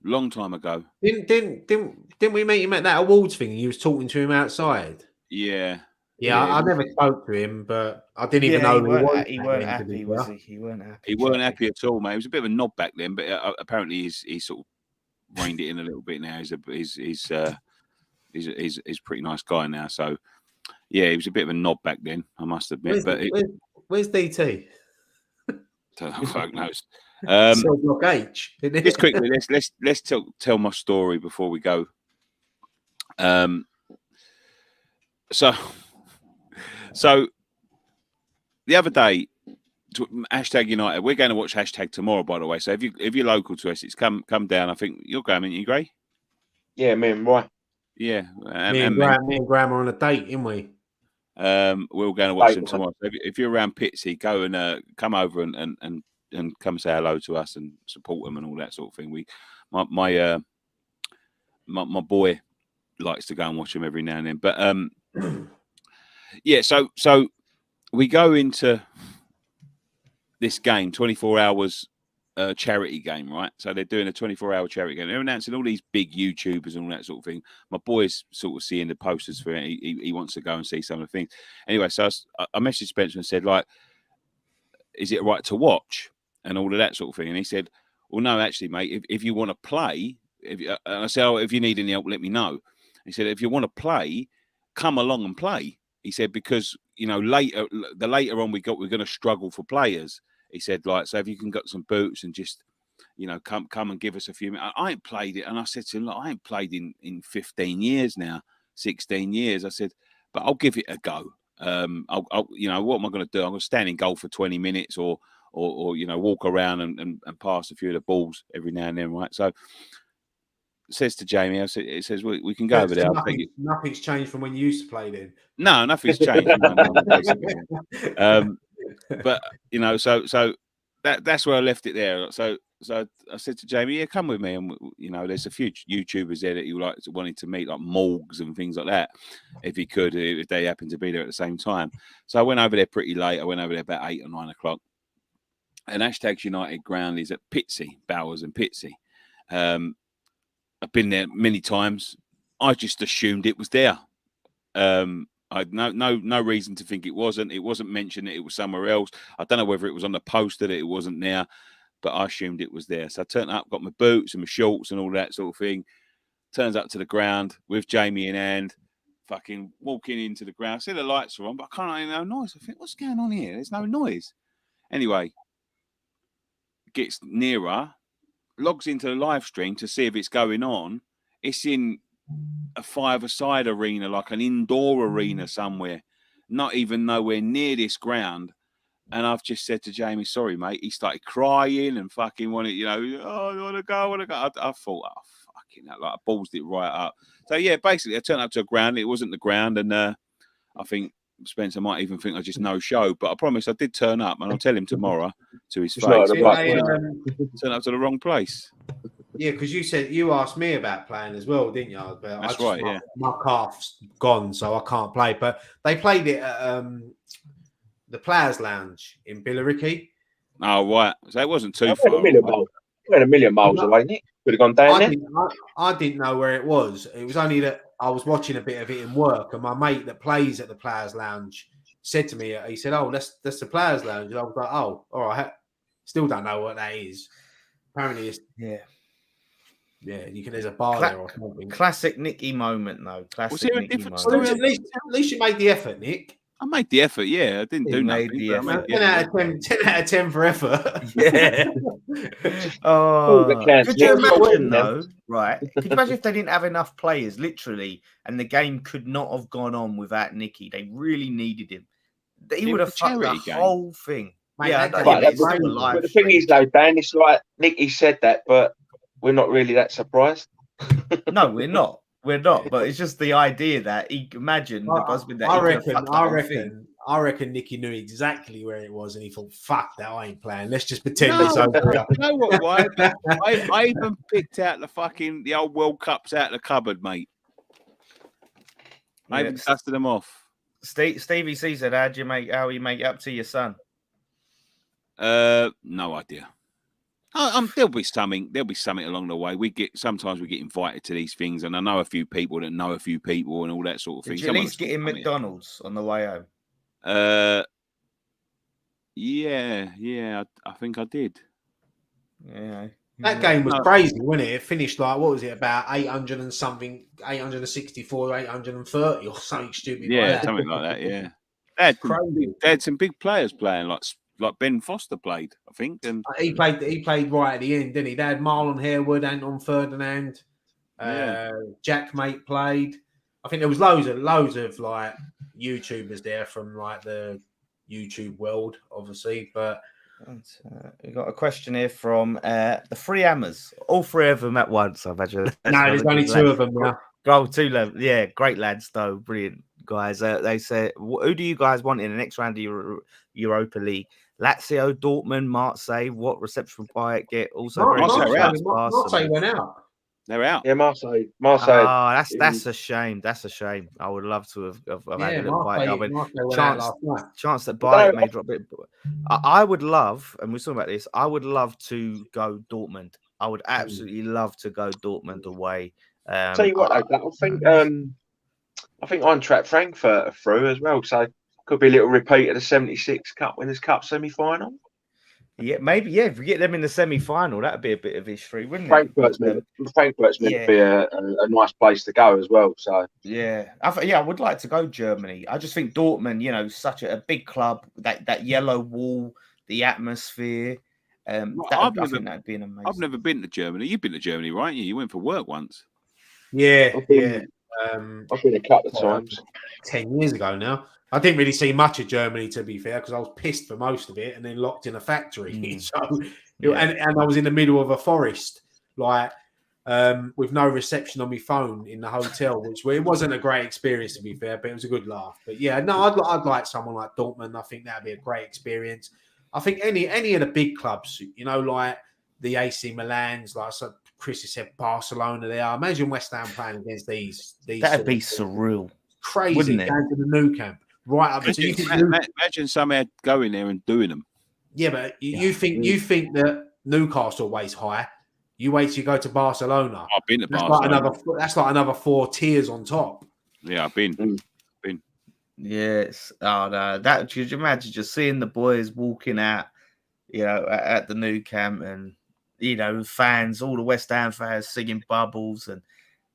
Didn't we meet him at that awards thing? You was talking to him outside. Yeah. I never spoke to him, but I didn't even know he weren't happy, was he? He weren't happy. He weren't happy at all, mate. He was a bit of a knob back then, but apparently he's sort of reined it in a little bit now. He's a pretty nice guy now. So yeah, he was a bit of a knob back then, I must admit. Where's DT? Fuck knows. Block H. Just quickly, let's tell my story before we go. So the other day, #United. We're going to watch # tomorrow, by the way. So if you're local to us, it's come down. I think you're going, aren't you, Gray? Yeah, me and Roy. Yeah, me and Graham are on a date, aren't we? We're going to watch them tomorrow. So if you're around Pitsy, go and come over and come say hello to us and support them and all that sort of thing. My boy likes to go and watch them every now and then. But yeah, so we go into this game, 24 hours charity game, right? So they're doing a 24-hour charity game. They're announcing all these big YouTubers and all that sort of thing. My boy's sort of seeing the posters for it. He wants to go and see some of the things. Anyway, so I messaged Spencer and said, like, is it right to watch and all of that sort of thing? And he said, well, no, actually, mate, if you want to play, and I said, oh, if you need any help, let me know. He said, if you want to play, come along and play. He said, because, you know, later on we're going to struggle for players. He said, like, so if you can get some boots and just, you know, come and give us a few minutes. I ain't played it. And I said to him, look, I ain't played in 15 years now, 16 years. I said, but I'll give it a go. I'll you know, what am I going to do? I'm going to stand in goal for 20 minutes or or walk around and pass a few of the balls every now and then, right? So says to Jamie, it says we can go over there. Nothing's changed from when you used to play then. No, nothing's changed. But so that's where I left it there. So I said to Jamie, yeah, come with me, and there's a few YouTubers there that you wanted to meet, like Morgs and things like that, if they happen to be there at the same time. So I went over there pretty late. I went over there about 8 or 9 o'clock. And Hashtags United ground is at Pitsy, Bowers and Pitsy. I've been there many times. I just assumed it was there. I had no reason to think it wasn't. It wasn't mentioned that it was somewhere else. I don't know whether it was on the poster that it wasn't there, but I assumed it was there. So I turned up, got my boots and my shorts and all that sort of thing. Turns up to the ground with Jamie in hand, fucking walking into the ground. I see the lights are on, but I can't hear no noise. I think, what's going on here? There's no noise. Anyway, gets nearer, logs into the live stream to see if it's going on. It's in a 5-a-side arena, like an indoor arena somewhere, not even nowhere near this ground. And I've just said to Jamie, sorry, mate. He started crying and fucking wanted, I want to go. I thought, oh, fucking hell, like I ballsed it right up. So, yeah, basically, I turned up to a ground. It wasn't the ground. And I think Spencer might even think I just no show. But I promise I did turn up. And I'll tell him tomorrow to his face. Turn up to the wrong place. Yeah, because you asked me about playing as well, didn't you? But that's right, yeah. My calf's gone, so I can't play. But they played it at the Players' Lounge in Billericay. Oh, right. So it wasn't too far. We're a million miles away, Nick. Could have gone down there. I didn't know where it was. It was only that I was watching a bit of it in work, and my mate that plays at the Players' Lounge said to me, he said, "Oh, that's the Players' Lounge." And I was like, "Oh, all right." Still don't know what that is. Apparently, it's yeah. There's a bar there or something. Classic Nicky moment, though. Classic Nicky moment. Well, at least you made the effort, Nick. I made the effort, yeah. I didn't do nothing. 10 out of 10 for effort. Yeah. Could you imagine, though, right? Could you imagine if they didn't have enough players, literally, and the game could not have gone on without Nicky? They really needed him. He would have fucked the whole thing. Mate, but the thing is, though, Dan, it's like Nicky said that, but we're not really that surprised. No, we're not. We're not, but it's just the idea that imagine the husband that I reckon Nicky knew exactly where it was, and he thought, "Fuck that, I ain't playing. Let's just pretend it's over." You know what? Why? I even picked out the old World Cups out of the cupboard, mate. I even dusted them off. Stevie C said, "How you make it up to your son?" No idea. There'll be something along the way. Sometimes we get invited to these things, and I know a few people that know a few people and all that sort of thing. Did you at least get in McDonald's on the way home? Yeah, I think I did. Yeah. That game was crazy, wasn't it? It finished like, what was it, about 800 and something, 864, 830 or something stupid. Yeah, like something like that. Yeah, they had some big players playing, like Ben Foster played, I think, and he played right at the end, didn't he? They had Marlon Harewood, Anton Ferdinand, Jack Mate played. I think there was loads of like YouTubers there from like the YouTube world, obviously. But we got a question here from the Three Hammers. All three of them at once, I imagine. No, there's only two of them now. Oh, 2 levels. Yeah, great lads, though. Brilliant guys. They said, who do you guys want in the next round of Europa League? Lazio, Dortmund, Marseille. What reception will Payet get? Also, Marseille went out. They're out. Yeah, Marseille. Oh, that's a shame. That's a shame. I would love to have had a little Payet. Chance that Payet may drop it. I would love, and we're talking about this. I would love to go Dortmund. I would absolutely love to go Dortmund away. Tell you what, I think Eintracht Frankfurt are through as well, so could be a little repeat of the '76 Cup Winners' Cup semi-final. Yeah, maybe. Yeah, if we get them in the semi-final, that'd be a bit of history, wouldn't it? Frankfurt's meant to be a nice place to go as well. So I would like to go Germany. I just think Dortmund, such a big club, that yellow wall, the atmosphere. I think that'd be an amazing. I've never been to Germany. You've been to Germany, right? You went for work once. Yeah. I've been a couple of times. 10 years ago now. I didn't really see much of Germany, to be fair, because I was pissed for most of it and then locked in a factory. And I was in the middle of a forest, like with no reception on my phone in the hotel, which it wasn't a great experience, to be fair, but it was a good laugh. But yeah, no, I'd like someone like Dortmund. I think that'd be a great experience. I think any of the big clubs, like the AC Milans, like Chris has said, Barcelona. They are. Imagine West Ham playing against these. That'd be surreal, crazy. Wouldn't it? Down to the Nou Camp, right up. So imagine somehow going there and doing them. Yeah, but you think that Newcastle weighs high. You wait till you go to Barcelona. I've been to Barcelona. That's like another 4 tiers on top. Yeah, I've been. Yes. Oh no, that could you imagine just seeing the boys walking out, at the Nou Camp and fans, all the West Ham fans singing Bubbles and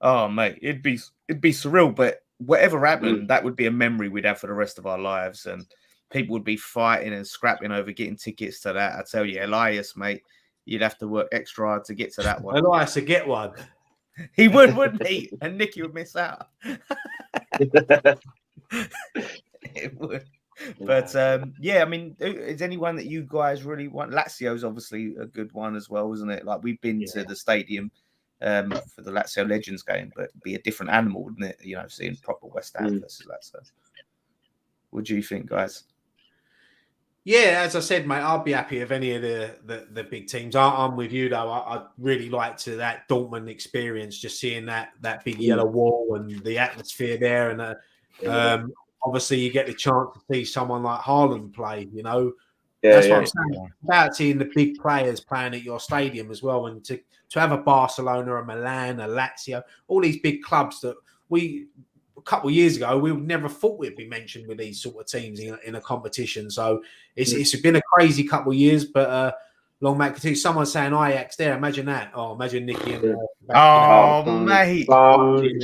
oh mate, it'd be surreal. But whatever happened, that would be a memory we'd have for the rest of our lives, and people would be fighting and scrapping over getting tickets to that. I tell you, Elias, mate, you'd have to work extra hard to get to that one. Elias to get one. He would, wouldn't he? And Nicky would miss out. It would. But I mean, is anyone that you guys really want? Lazio's obviously a good one as well, isn't it? Like we've been to the stadium for the Lazio Legends game, but it'd be a different animal, wouldn't it? Seeing proper West Ham versus Lazio. What do you think, guys? Yeah, as I said, mate, I'd be happy if any of the big teams. I'm with you though. I'd really like to that Dortmund experience, just seeing that big yellow wall and the atmosphere there, and obviously you get the chance to see someone like Haaland play. That's what I'm saying about seeing the big players playing at your stadium as well, and to have a Barcelona, a Milan, a Lazio, all these big clubs that a couple of years ago, we would never thought we'd be mentioned with these sort of teams in a competition. So it's been a crazy couple of years, but long may it continue. Someone saying Ajax there. Imagine that. Oh, imagine Nicky and mate. Don't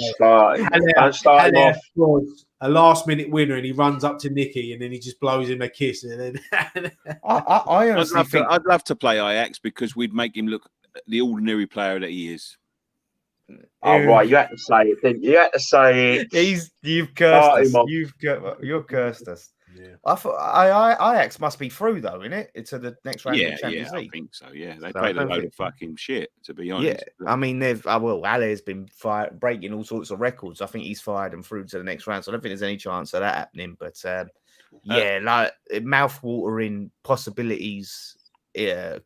start him off. A last-minute winner, and he runs up to Nicky, and then he just blows him a kiss. And then I honestly think I'd love to play Ajax because we'd make him look the ordinary player that he is. Oh right, you had to say it, didn't you? You had to say it. You've cursed us. You've cursed us. Yeah. I thought Ajax must be through though, innit? It's the next round of the Champions League. I think so. Yeah, they played a load of fucking shit, to be honest. Yeah, I mean Ali's been breaking all sorts of records. I think he's fired them through to the next round, so I don't think there's any chance of that happening. But like mouth-watering possibilities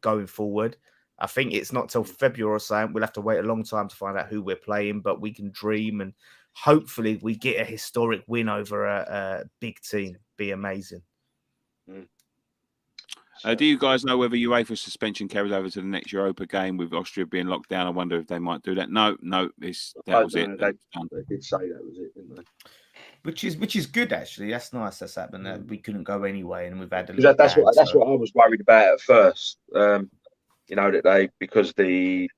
going forward. I think it's not till February or something. We'll have to wait a long time to find out who we're playing, but we can dream and hopefully we get a historic win over a big team. Be amazing. Do you guys know whether UEFA suspension carries over to the next Europa game with Austria being locked down? I wonder if they might do that. No, that was it. They did say that was it, didn't they? Which is good actually. That's nice. That's happened. We couldn't go anyway, and we've had that's what I was worried about at first. That because it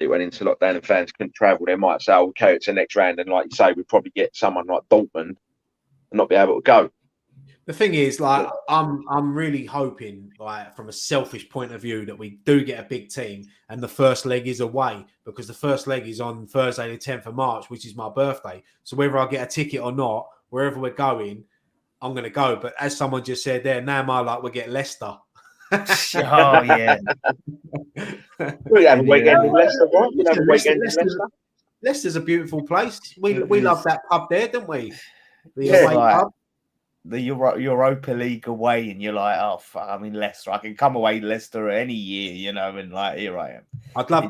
went into lockdown and fans couldn't travel, they might say, "Oh, okay, it's the next round," and like you say, we'd probably get someone like Dortmund and not be able to go. The thing is, like, I'm really hoping, like, from a selfish point of view, that we do get a big team and the first leg is away, because the first leg is on Thursday, the 10th of March, which is my birthday. So whether I get a ticket or not, wherever we're going, I'm going to go. But as someone just said there, now my luck, we'll get Leicester. Oh, yeah. We have a weekend in Leicester, right? We have a weekend in Leicester. Leicester's a beautiful place. We love that pub there, don't we? Pub. The Europa League away, and you're like, oh, fuck, I'm in Leicester. I can come away Leicester any year, and like, here I am. I'd love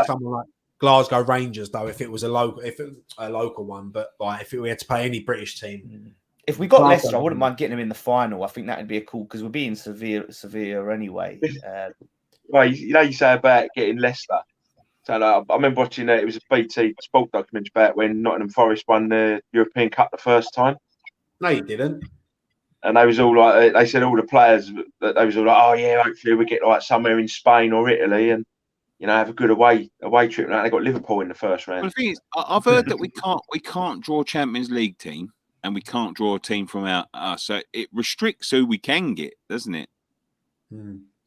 someone like Glasgow Rangers, though, if it was a local one. But like, if we had to play any British team, if we got Leicester, I wouldn't mind getting them in the final. I think that would be a cool, because we'll be in Sevilla anyway. Well, you say about getting Leicester. So I remember watching it was a BT Sport documentary about when Nottingham Forest won the European Cup the first time. No, you didn't. And they was all like, they said all the players that they was all like, oh yeah, hopefully we get like somewhere in Spain or Italy and have a good away trip. And they got Liverpool in the first round. Well, the thing is, I've heard that we can't draw a Champions League team and we can't draw a team from us. So it restricts who we can get, doesn't it?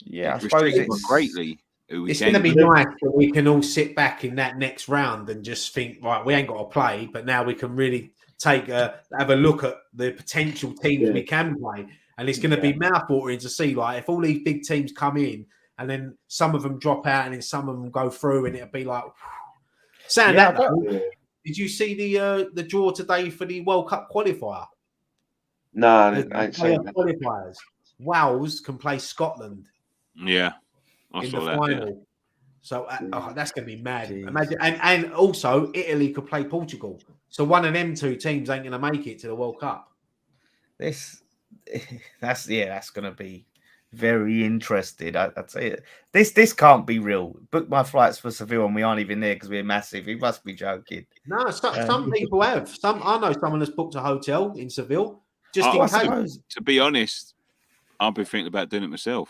Yeah, I suppose it's greatly. It's going to be nice that we can all sit back in that next round and just think, right, we ain't got to play, but now we can really have a look at the potential teams we can play. And it's going to be mouthwatering to see, like, if all these big teams come in and then some of them drop out and then some of them go through, and it'll be like, did you see the draw today for the World Cup qualifier? No, I ain't seen that. Qualifiers. Wales can play Scotland. Yeah. In the final. So that's going to be mad. Imagine, and also Italy could play Portugal. So one of them two teams ain't going to make it to the World Cup. That's going to be very interesting. I'd say it. This can't be real. Book my flights for Seville and we aren't even there because we're massive. He must be joking. No, some people have. I know someone has booked a hotel in Seville just in case. To be honest, I've been thinking about doing it myself.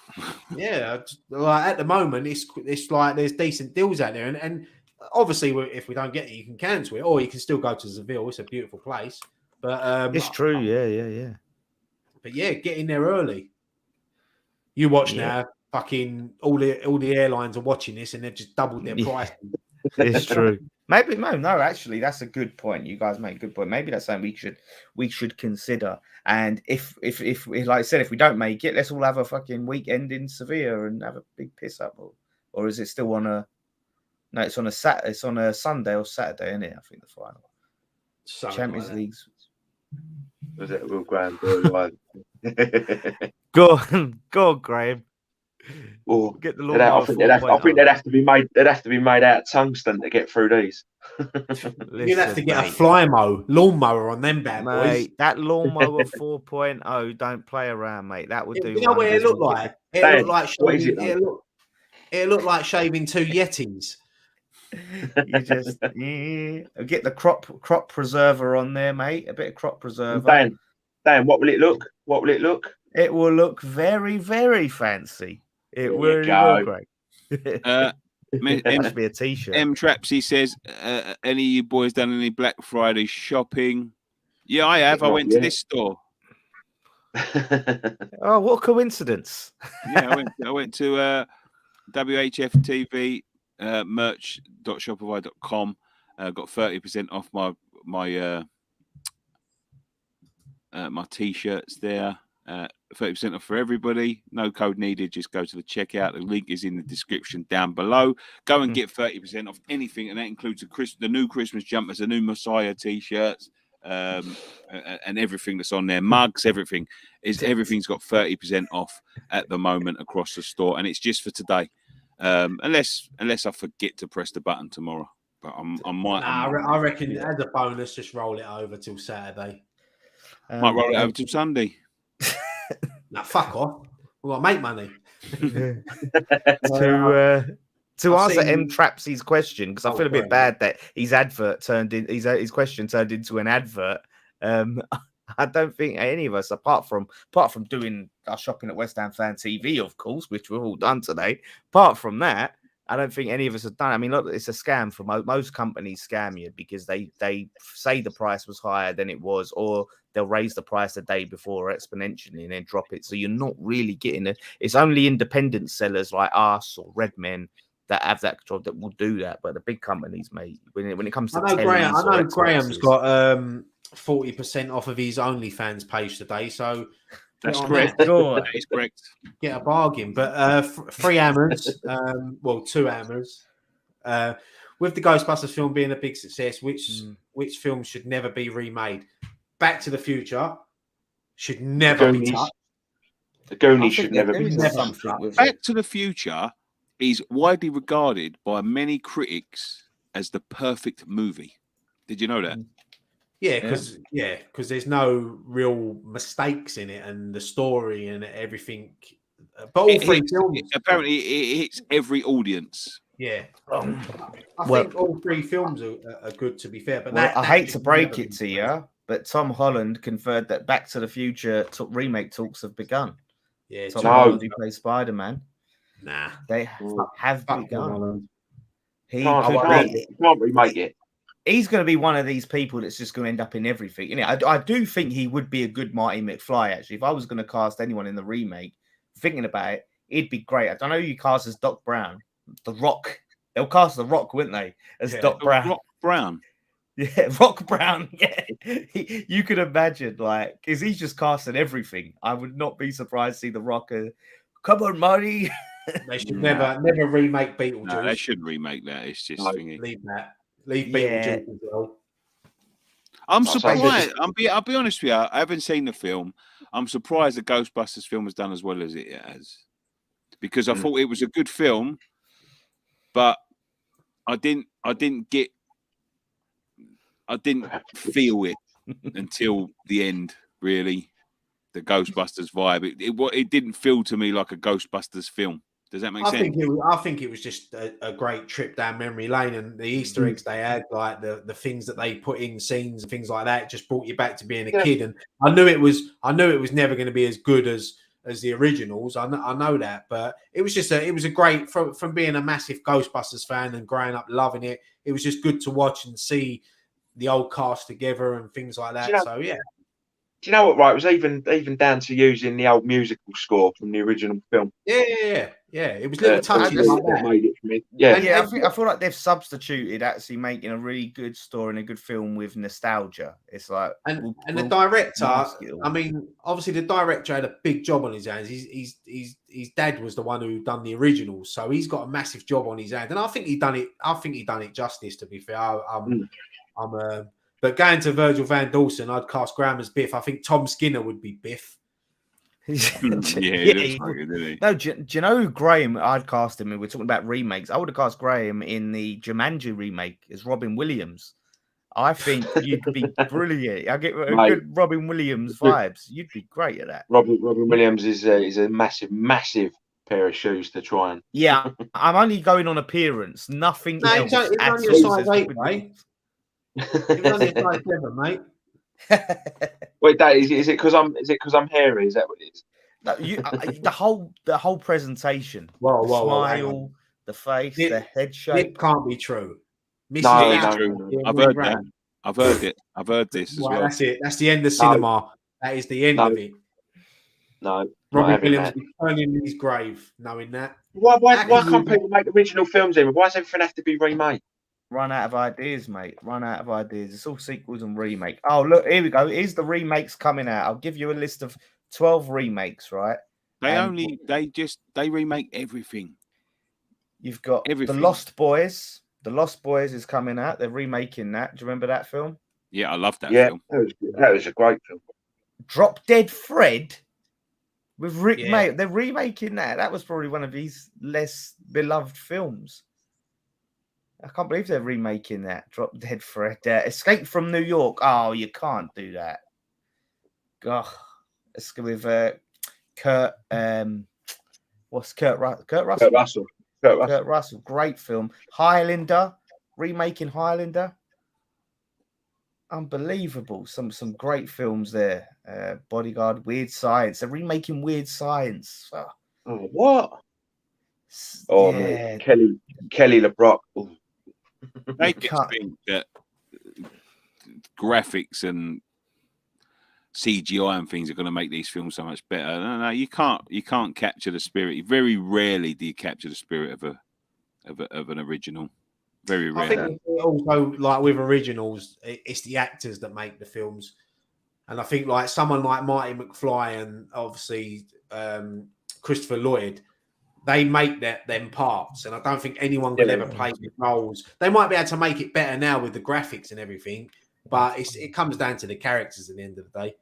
Yeah, like at the moment, it's like there's decent deals out there, and obviously, if we don't get it, you can cancel it, or you can still go to Seville. It's a beautiful place, but it's true. Yeah. But yeah, get in there early. You watch now. Fucking all the airlines are watching this, and they've just doubled their price. It's true. Maybe no. Actually, that's a good point. You guys make a good point. Maybe that's something we should consider. And if like I said, if we don't make it, let's all have a fucking weekend in Sevilla and have a big piss up. Or is it still on a? No, it's on a It's on a Sunday or Saturday, isn't it? I think the final. Champions League's. Was it real grand? Go on, Graham. Or get the I think they'd have to be made. They'd have to be made out of tungsten to get through these. You'd have to get a lawnmower on them bad boys. That lawnmower 4.0, don't play around, mate. That would do. You know what it looked like? It looked like shaving two Yetis. You just get the crop preserver on there, mate. A bit of crop preserver. Dan, what will it look? It will look very, very fancy. It will look great. Must be a t-shirt. M Trapsy says, any of you boys done any Black Friday shopping? Yeah, I have. I went to this store. Oh, what a coincidence. Yeah, I went to WHFTV merch.shopify.com. Got 30% off my t-shirts there. 30% off for everybody. No code needed. Just go to the checkout. The link is in the description down below. Go and get 30% off anything, and that includes the new Christmas jumpers, the new Messiah t-shirts, and everything that's on there. Mugs, everything's got 30% off at the moment across the store, and it's just for today. Unless I forget to press the button tomorrow, but I reckon as a bonus, just roll it over till Saturday. Might roll it over till Sunday. Now, fuck off. We've got to make money. To answer M Trapsy's question, because I feel a bit bad that his question turned into an advert. I don't think any of us, apart from doing our shopping at West Ham Fan TV, of course, which we've all done today. Apart from that, I don't think any of us have done. I mean, look, it's a scam for most companies. Scam you because they say the price was higher than it was, or they'll raise the price the day before exponentially and then drop it. So you're not really getting it. It's only independent sellers like us or Redmen that have that control that will do that. But the big companies, mate, when it comes to I know Graham's got 40% off of his OnlyFans page today. So that's correct. That is correct. Get a bargain. But 3 hammers, well, 2 hammers. With the Ghostbusters film being a big success, which film should never be remade? Back to the Future should never be touched. The Goonies should never be touched. Back to the Future is widely regarded by many critics as the perfect movie. Did you know that? Yeah, because there's no real mistakes in it, and the story and everything. But all 3 films apparently it hits every audience. Yeah, I think all 3 films are good. To be fair, but I hate to break it to you, but Tom Holland confirmed that Back to the Future remake talks have begun. Yeah, Tom Holland who plays Spider-Man. Nah, they have begun. He can't remake it. He's going to be one of these people that's just going to end up in everything. You know, I do think he would be a good Marty McFly, actually. If I was going to cast anyone in the remake, thinking about it, he'd be great. I don't know who you cast as Doc Brown. The Rock. They'll cast The Rock, wouldn't they? As Doc Brown. Rock Brown. Yeah, Rock Brown. Yeah, you could imagine, like, because he's just casting everything. I would not be surprised to see The Rock. Come on, Marty. They should never remake Beetlejuice. No, they shouldn't remake that. It's just thingy. Leave that. Leave Beetlejuice as well. I'm surprised. I'll be honest with you. I haven't seen the film. I'm surprised the Ghostbusters film has done as well as it has, because I thought it was a good film, but I didn't feel it until the end. Really, the Ghostbusters vibe. It didn't feel to me like a Ghostbusters film. Does that make sense? I think it was just a great trip down memory lane, and the Easter eggs they had, like the things that they put in scenes and things like that, just brought you back to being a kid. And I knew it was never going to be as good as the originals. I know that, but it was just a great from being a massive Ghostbusters fan and growing up loving it. It was just good to watch and see the old cast together and things like that. So yeah. Do you know what? Right, it was even down to using the old musical score from the original film. Yeah. It was little touches like that. Made it for me. I feel like they've substituted actually making a really good story and a good film with nostalgia. It's like and the director. I mean, obviously the director had a big job on his hands. His dad was the one who done the originals, so he's got a massive job on his hands. And I think he done it justice. To be fair, but going to Virgil Van Dawson, I'd cast Graham as Biff. I think Tom Skinner would be Biff. He looks like it, doesn't he? No, do you know who Graham? I'd cast him. We're talking about remakes. I would have cast Graham in the Jumanji remake as Robin Williams. I think you'd be brilliant. I get good Robin Williams vibes. You'd be great at that. Robin Williams is a massive pair of shoes to try and. Yeah, I'm only going on appearance. Nothing else. It's only a size 8, mate. It was only a size 7, mate. Wait, Dad, is it because I'm hairy? Is that what it is? No, the whole presentation. Smile, the face, the head shape. It can't be true. No, it's true. I've heard that. I've heard it. I've heard this as well. That's it. That's the end of cinema. That is the end of it. No, Robin Williams is turning in his grave, knowing that. Why can't people make original films anymore? Why does everything have to be remade? Run out of ideas, mate. Run out of ideas. It's all sequels and remakes. Oh, look, here we go. Here's the remakes coming out. I'll give you a list of 12 remakes, right? They remake everything. You've got everything. The Lost Boys. The Lost Boys is coming out. They're remaking that. Do you remember that film? Yeah, I love that film. That was a great film. Drop Dead Fred with Rick May. They're remaking that. That was probably one of his less beloved films. I can't believe they're remaking that. Drop Dead Fred. Escape from New York. Oh, you can't do that. God, it's with Kurt. What's Kurt Russell? Kurt Russell. Great film. Highlander. Remaking Highlander. Unbelievable. Some great films there. Bodyguard. Weird Science. They're remaking Weird Science. Oh, what? Oh, yeah. Kelly LeBrock. Oh. They just think that graphics and CGI and things are going to make these films so much better. No, you can't capture the spirit. Very rarely do you capture the spirit of an original. Very rarely. I think also, like with originals, it's the actors that make the films, and I think like someone like Marty McFly and obviously Christopher Lloyd. They make them parts, and I don't think anyone will ever play the roles. They might be able to make it better now with the graphics and everything, but it comes down to the characters at the end of the day.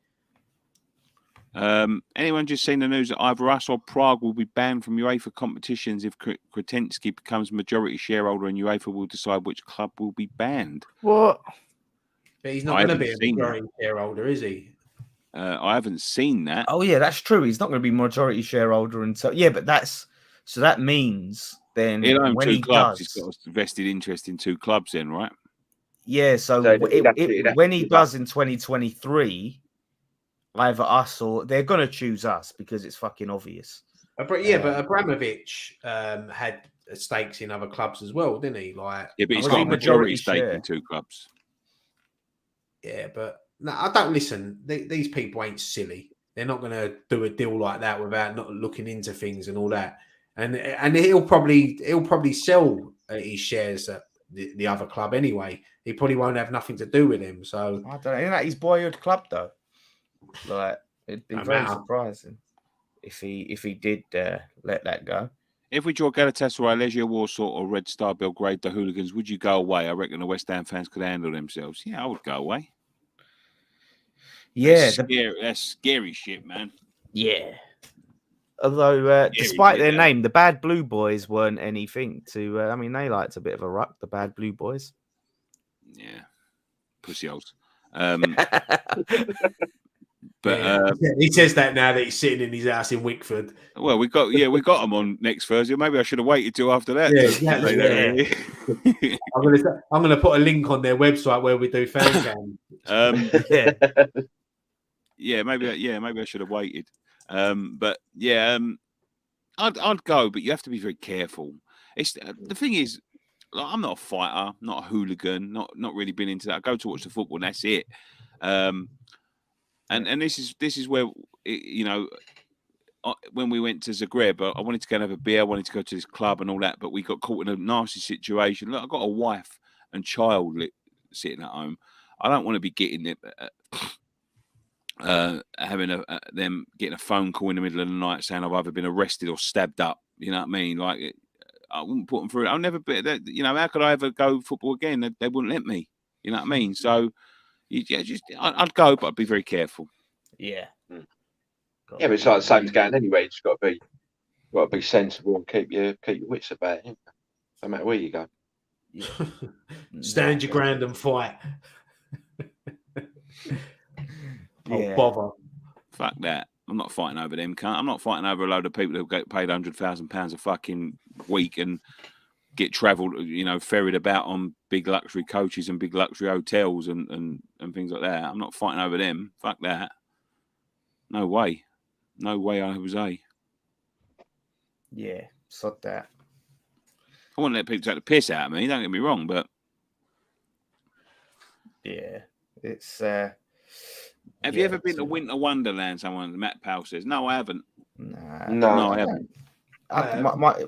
Anyone just seen the news that either us or Prague will be banned from UEFA competitions if Kretensky becomes majority shareholder, and UEFA will decide which club will be banned? What? But he's not going to be a majority shareholder, is he? I haven't seen that. Oh yeah, that's true. He's not going to be majority shareholder until So that means then when he does, he's got a vested interest in 2 clubs then, right? Yeah, so when he does in 2023, either us or they're going to choose us because it's fucking obvious. But Abramovich had stakes in other clubs as well, didn't he? Like, yeah, but he's got a majority stake in 2 clubs. Yeah, but no, I don't listen. These people ain't silly. They're not going to do a deal like that without not looking into things and all that. and he'll probably sell his shares at the other club anyway. He probably won't have nothing to do with him. So I don't know. Isn't that his boyhood club though? Like it'd be very surprising if he did let that go. If we draw Galatasaray, Legia Warsaw, or Red Star Belgrade, the hooligans, would you go away? I reckon the West Ham fans could handle themselves. Yeah, I would go away. Yeah, that's scary shit, man. Yeah. Although, despite their name, the Bad Blue Boys weren't anything to. I mean, they liked a bit of a ruck. The Bad Blue Boys. Yeah, pussy holes. But he says that now that he's sitting in his house in Wickford. Well, we got them on next Thursday. Maybe I should have waited till after that. Yeah. I'm gonna put a link on their website where we do fan cam. Maybe I should have waited. I'd go, but you have to be very careful. It's the thing is, like, I'm not a fighter, not a hooligan, not really been into that. I go to watch the football, and that's it. And this is where when we went to Zagreb, I wanted to go and have a beer. I wanted to go to this club and all that, but we got caught in a nasty situation. Look, I've got a wife and child sitting at home. I don't want to be getting it. Having them getting a phone call in the middle of the night saying I've either been arrested or stabbed up. You know what I mean? Like, I wouldn't put them through it. I'll never be. How could I ever go football again? They wouldn't let me. You know what I mean? So, I'd go, but I'd be very careful. Yeah. Yeah, but it's like the same as going anywhere. You just got to be sensible and keep your wits about it. No matter where you go. Yeah. Stand your ground and fight. Yeah. Bother. Fuck that. I'm not fighting over them. I'm not fighting over a load of people who get paid £100,000 a fucking week and get travelled, ferried about on big luxury coaches and big luxury hotels and things like that. I'm not fighting over them. Fuck that. No way. No way, Jose. Yeah, sod that. I wouldn't let people take the piss out of me. Don't get me wrong, but yeah, it's. Have you ever been to Winter Wonderland? Matt Powell says. No, I haven't. No, I haven't.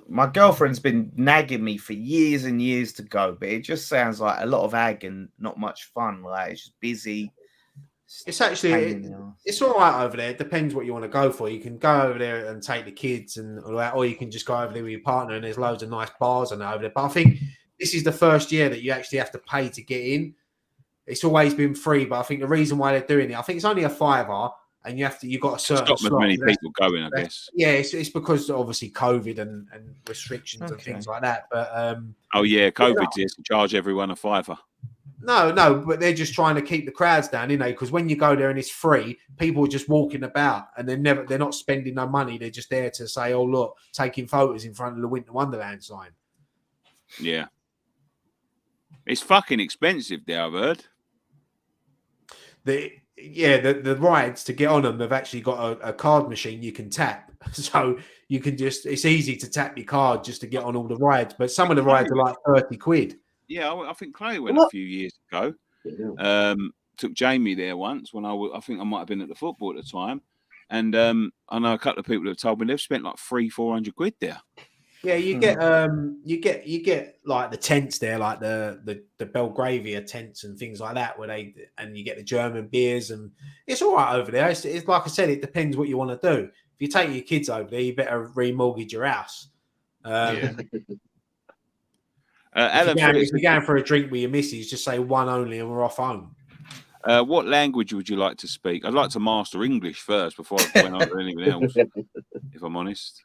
My girlfriend's been nagging me for years and years to go, but it just sounds like a lot of ag and not much fun. Like, it's just busy. It's actually it's all right over there. It depends what you want to go for. You can go over there and take the kids and all that, or you can just go over there with your partner. And there's loads of nice bars and over there. But I think this is the first year that you actually have to pay to get in. It's always been free, but I think the reason why they're doing it, I think it's only a $5, and you've got a certain stop as many people going, I guess. Yeah, it's because obviously COVID and restrictions and things like that. But COVID is to charge everyone a $5. No, but they're just trying to keep the crowds down, because when you go there and it's free, people are just walking about and they're not spending no money. They're just there to say, oh, look, taking photos in front of the Winter Wonderland sign. Yeah. It's fucking expensive there, I've heard. The rides to get on them, they've actually got a card machine you can tap. So you can it's easy to tap your card just to get on all the rides. But some of the rides are like 30 quid. Yeah, I think Clay went a few years ago. Took Jamie there once when I think I might have been at the football at the time. And I know a couple of people that have told me they've spent like 300-400 quid there. Yeah, you get like the tents there, like the Belgravia tents and things like that, and you get the German beers, and it's all right over there. It's like I said, it depends what you want to do. If you take your kids over there, you better remortgage your house. If you're going for a drink with your missus, just say one only and we're off home. What language would you like to speak? I'd like to master English first before I went on to anything else, if I'm honest.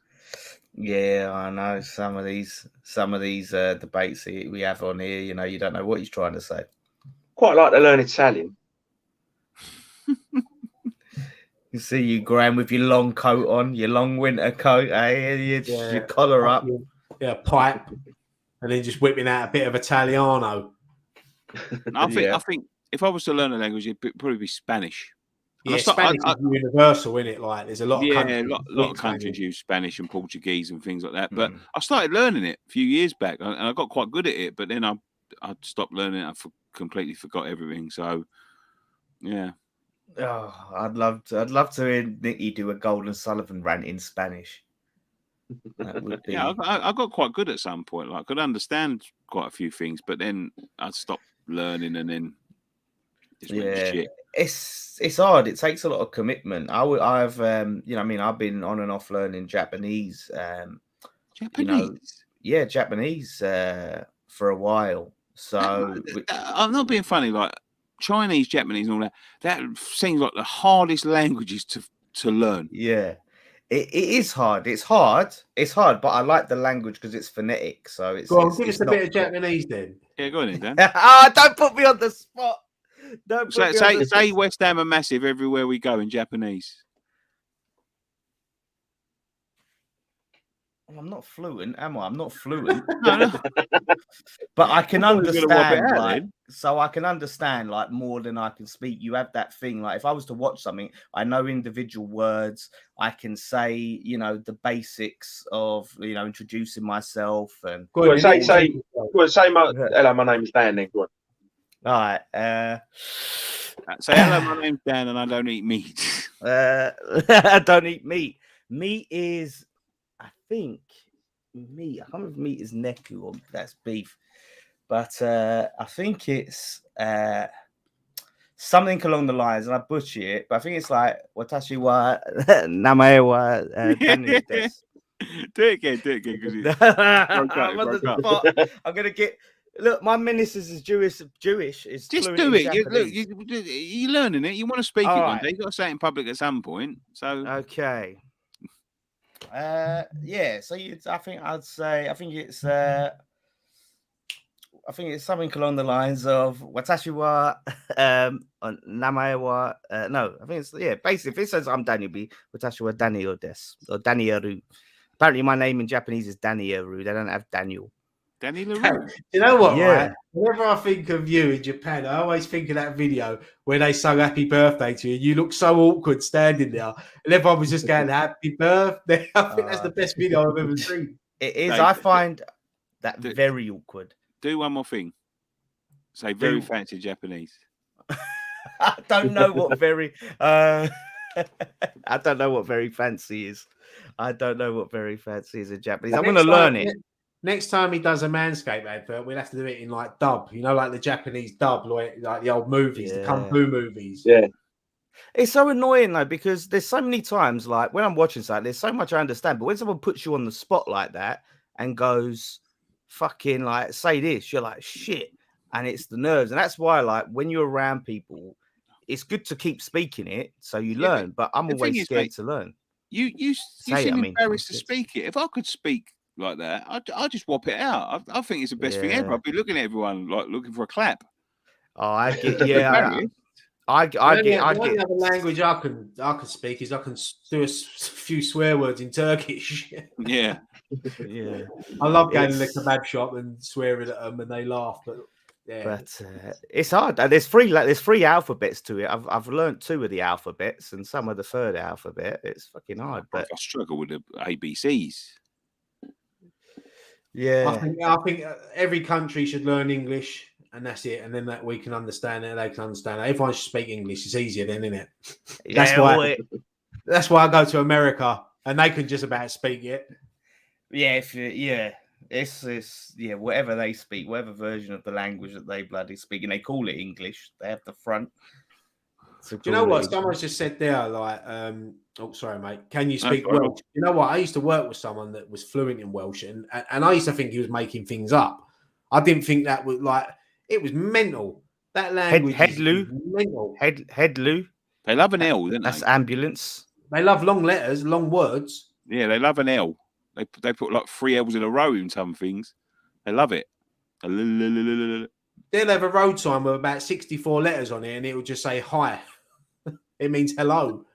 Yeah, I know some of these debates we have on here. You don't know what he's trying to say. Quite like to learn Italian. You see you, Graham, with your long coat on, your long winter coat, your collar up, pipe, and then just whipping out a bit of Italiano. I think if I was to learn a language, it'd probably be Spanish. Yeah, Spanish is universal, isn't it? Like, there's a lot of countries. A lot of countries use Spanish and Portuguese and things like that. But I started learning it a few years back, and I got quite good at it. But then I stopped learning it. I completely forgot everything. So, yeah. Oh, I'd love to hear Nicky do a Golden Sullivan rant in Spanish. That would be. Yeah, I got quite good at some point. Like, I could understand quite a few things, but then I stopped learning, and then just went to shit. It's hard. It takes a lot of commitment. I've I've been on and off learning Japanese. Japanese, Japanese for a while. So I'm not being funny. Like Chinese, Japanese, and all that. That seems like the hardest languages to learn. Yeah. It is hard. It's hard, but I like the language because it's phonetic. So it's. Go on, give us a bit of Japanese then. Yeah, go on then, Dan. Don't put me on the spot. Say West Ham are massive everywhere we go in Japanese. I'm not fluent, am I? I'm not fluent. No. But I can understand. Out, I can understand like more than I can speak. You have that thing. Like if I was to watch something, I know individual words. I can say, the basics of, introducing myself and. Go on, say, hello, my name is Dan. Then go on. All right. Say hello, my name's Dan, and I don't eat meat. I don't eat meat. Meat is, I think, meat. I can't remember if meat is neku or that's beef, but I think it's something along the lines, and I butcher it, but I think it's like watashi wa namae wa Daniel desu. Do it again. I'm gonna get. Look, my ministers is Jewish. Is just do it. You're learning it. You want to speak it one day. You got to say it in public at some point. So okay. So I think it's something along the lines of watashi wa namae wa no. I think it's basically if it says I'm Daniel B, watashi wa Daniel desu or Danieru. Apparently, my name in Japanese is Danieru. They don't have Daniel. Danny LaRue. You know what, yeah. Right? Whenever I think of you in Japan, I always think of that video where they sung Happy Birthday to you. You look so awkward standing there. And everyone was just going, Happy Birthday. I think that's the best video I've ever seen. It is. I find that very awkward. Do one more thing. Say very fancy Japanese. I don't know what very... I don't know what very fancy is. I don't know what very fancy is in Japanese. I'm going to learn it. Next time he does a Manscaped advert, we'll have to do it in like dub, like the Japanese dub, like the old movies, the Kung Fu movies. Yeah. It's so annoying though, because there's so many times, like when I'm watching something, there's so much I understand, but when someone puts you on the spot like that and goes, fucking like, say this, you're like, shit. And it's the nerves. And that's why, like, when you're around people, it's good to keep speaking it so you learn, but I'm always scared to learn. You seem embarrassed to speak it. If I could speak like that, I just whop it out. I think it's the best thing ever. I'd be looking at everyone like looking for a clap. Oh, I get I get the other language I can speak is I can do a few swear words in Turkish. Yeah. I love going to the kebab shop and swearing at them and they laugh, but it's hard. There's three alphabets to it. I've learned 2 of the alphabets and some of the 3rd alphabet. It's fucking hard. But I struggle with the ABCs. Yeah, I think every country should learn English, and that's it. And then that we can understand it, they can understand it. Everyone should speak English. It's easier then, isn't it? That's why I go to America, and they can just about speak it. It's whatever they speak, whatever version of the language that they bloody speak, and they call it English. They have the front. Do you know what? Someone's just said there, like, oh, sorry, mate. Can you speak Welsh? You know what? I used to work with someone that was fluent in Welsh, and I used to think he was making things up. I didn't think that was like, it was mental. That language is mental. Headloo. They love an L, don't they? That's ambulance. They love long letters, long words. Yeah, they love an L. They put like 3 L's in a row in some things. They love it. They'll have a road sign with about 64 letters on it, and it will just say hi. It means hello.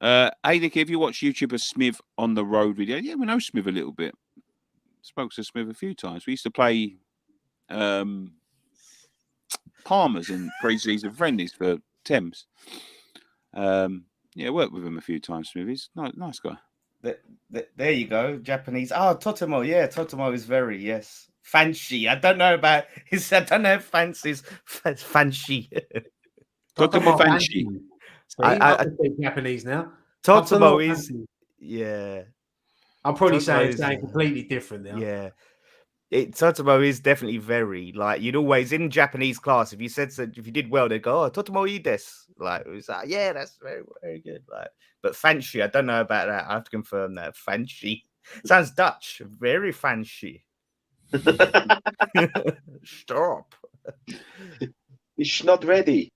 Hey, Nicky, have you watched YouTuber Smith on the road video? Yeah, we know Smith a little bit. Spoke to Smith a few times. We used to play Palmers and pre-season friendlies for Thames. Worked with him a few times, Smith. He's a nice guy. There you go. Japanese. Oh, Totomo. Yeah, Totomo is very, fancy. I don't know about his. I don't know if fancy's fancy. Totomo fancy. I speak Japanese now. Totomo is, I'm probably saying something completely different now. Yeah. Totomo is definitely very like you'd always in Japanese class if you said so, if you did well they'd go, oh, Totomo ii desu. Like it was like, yeah, that's very, very good. Like, but fancy, I don't know about that. I have to confirm that. Fancy sounds Dutch, very fancy. Stop. It's not ready.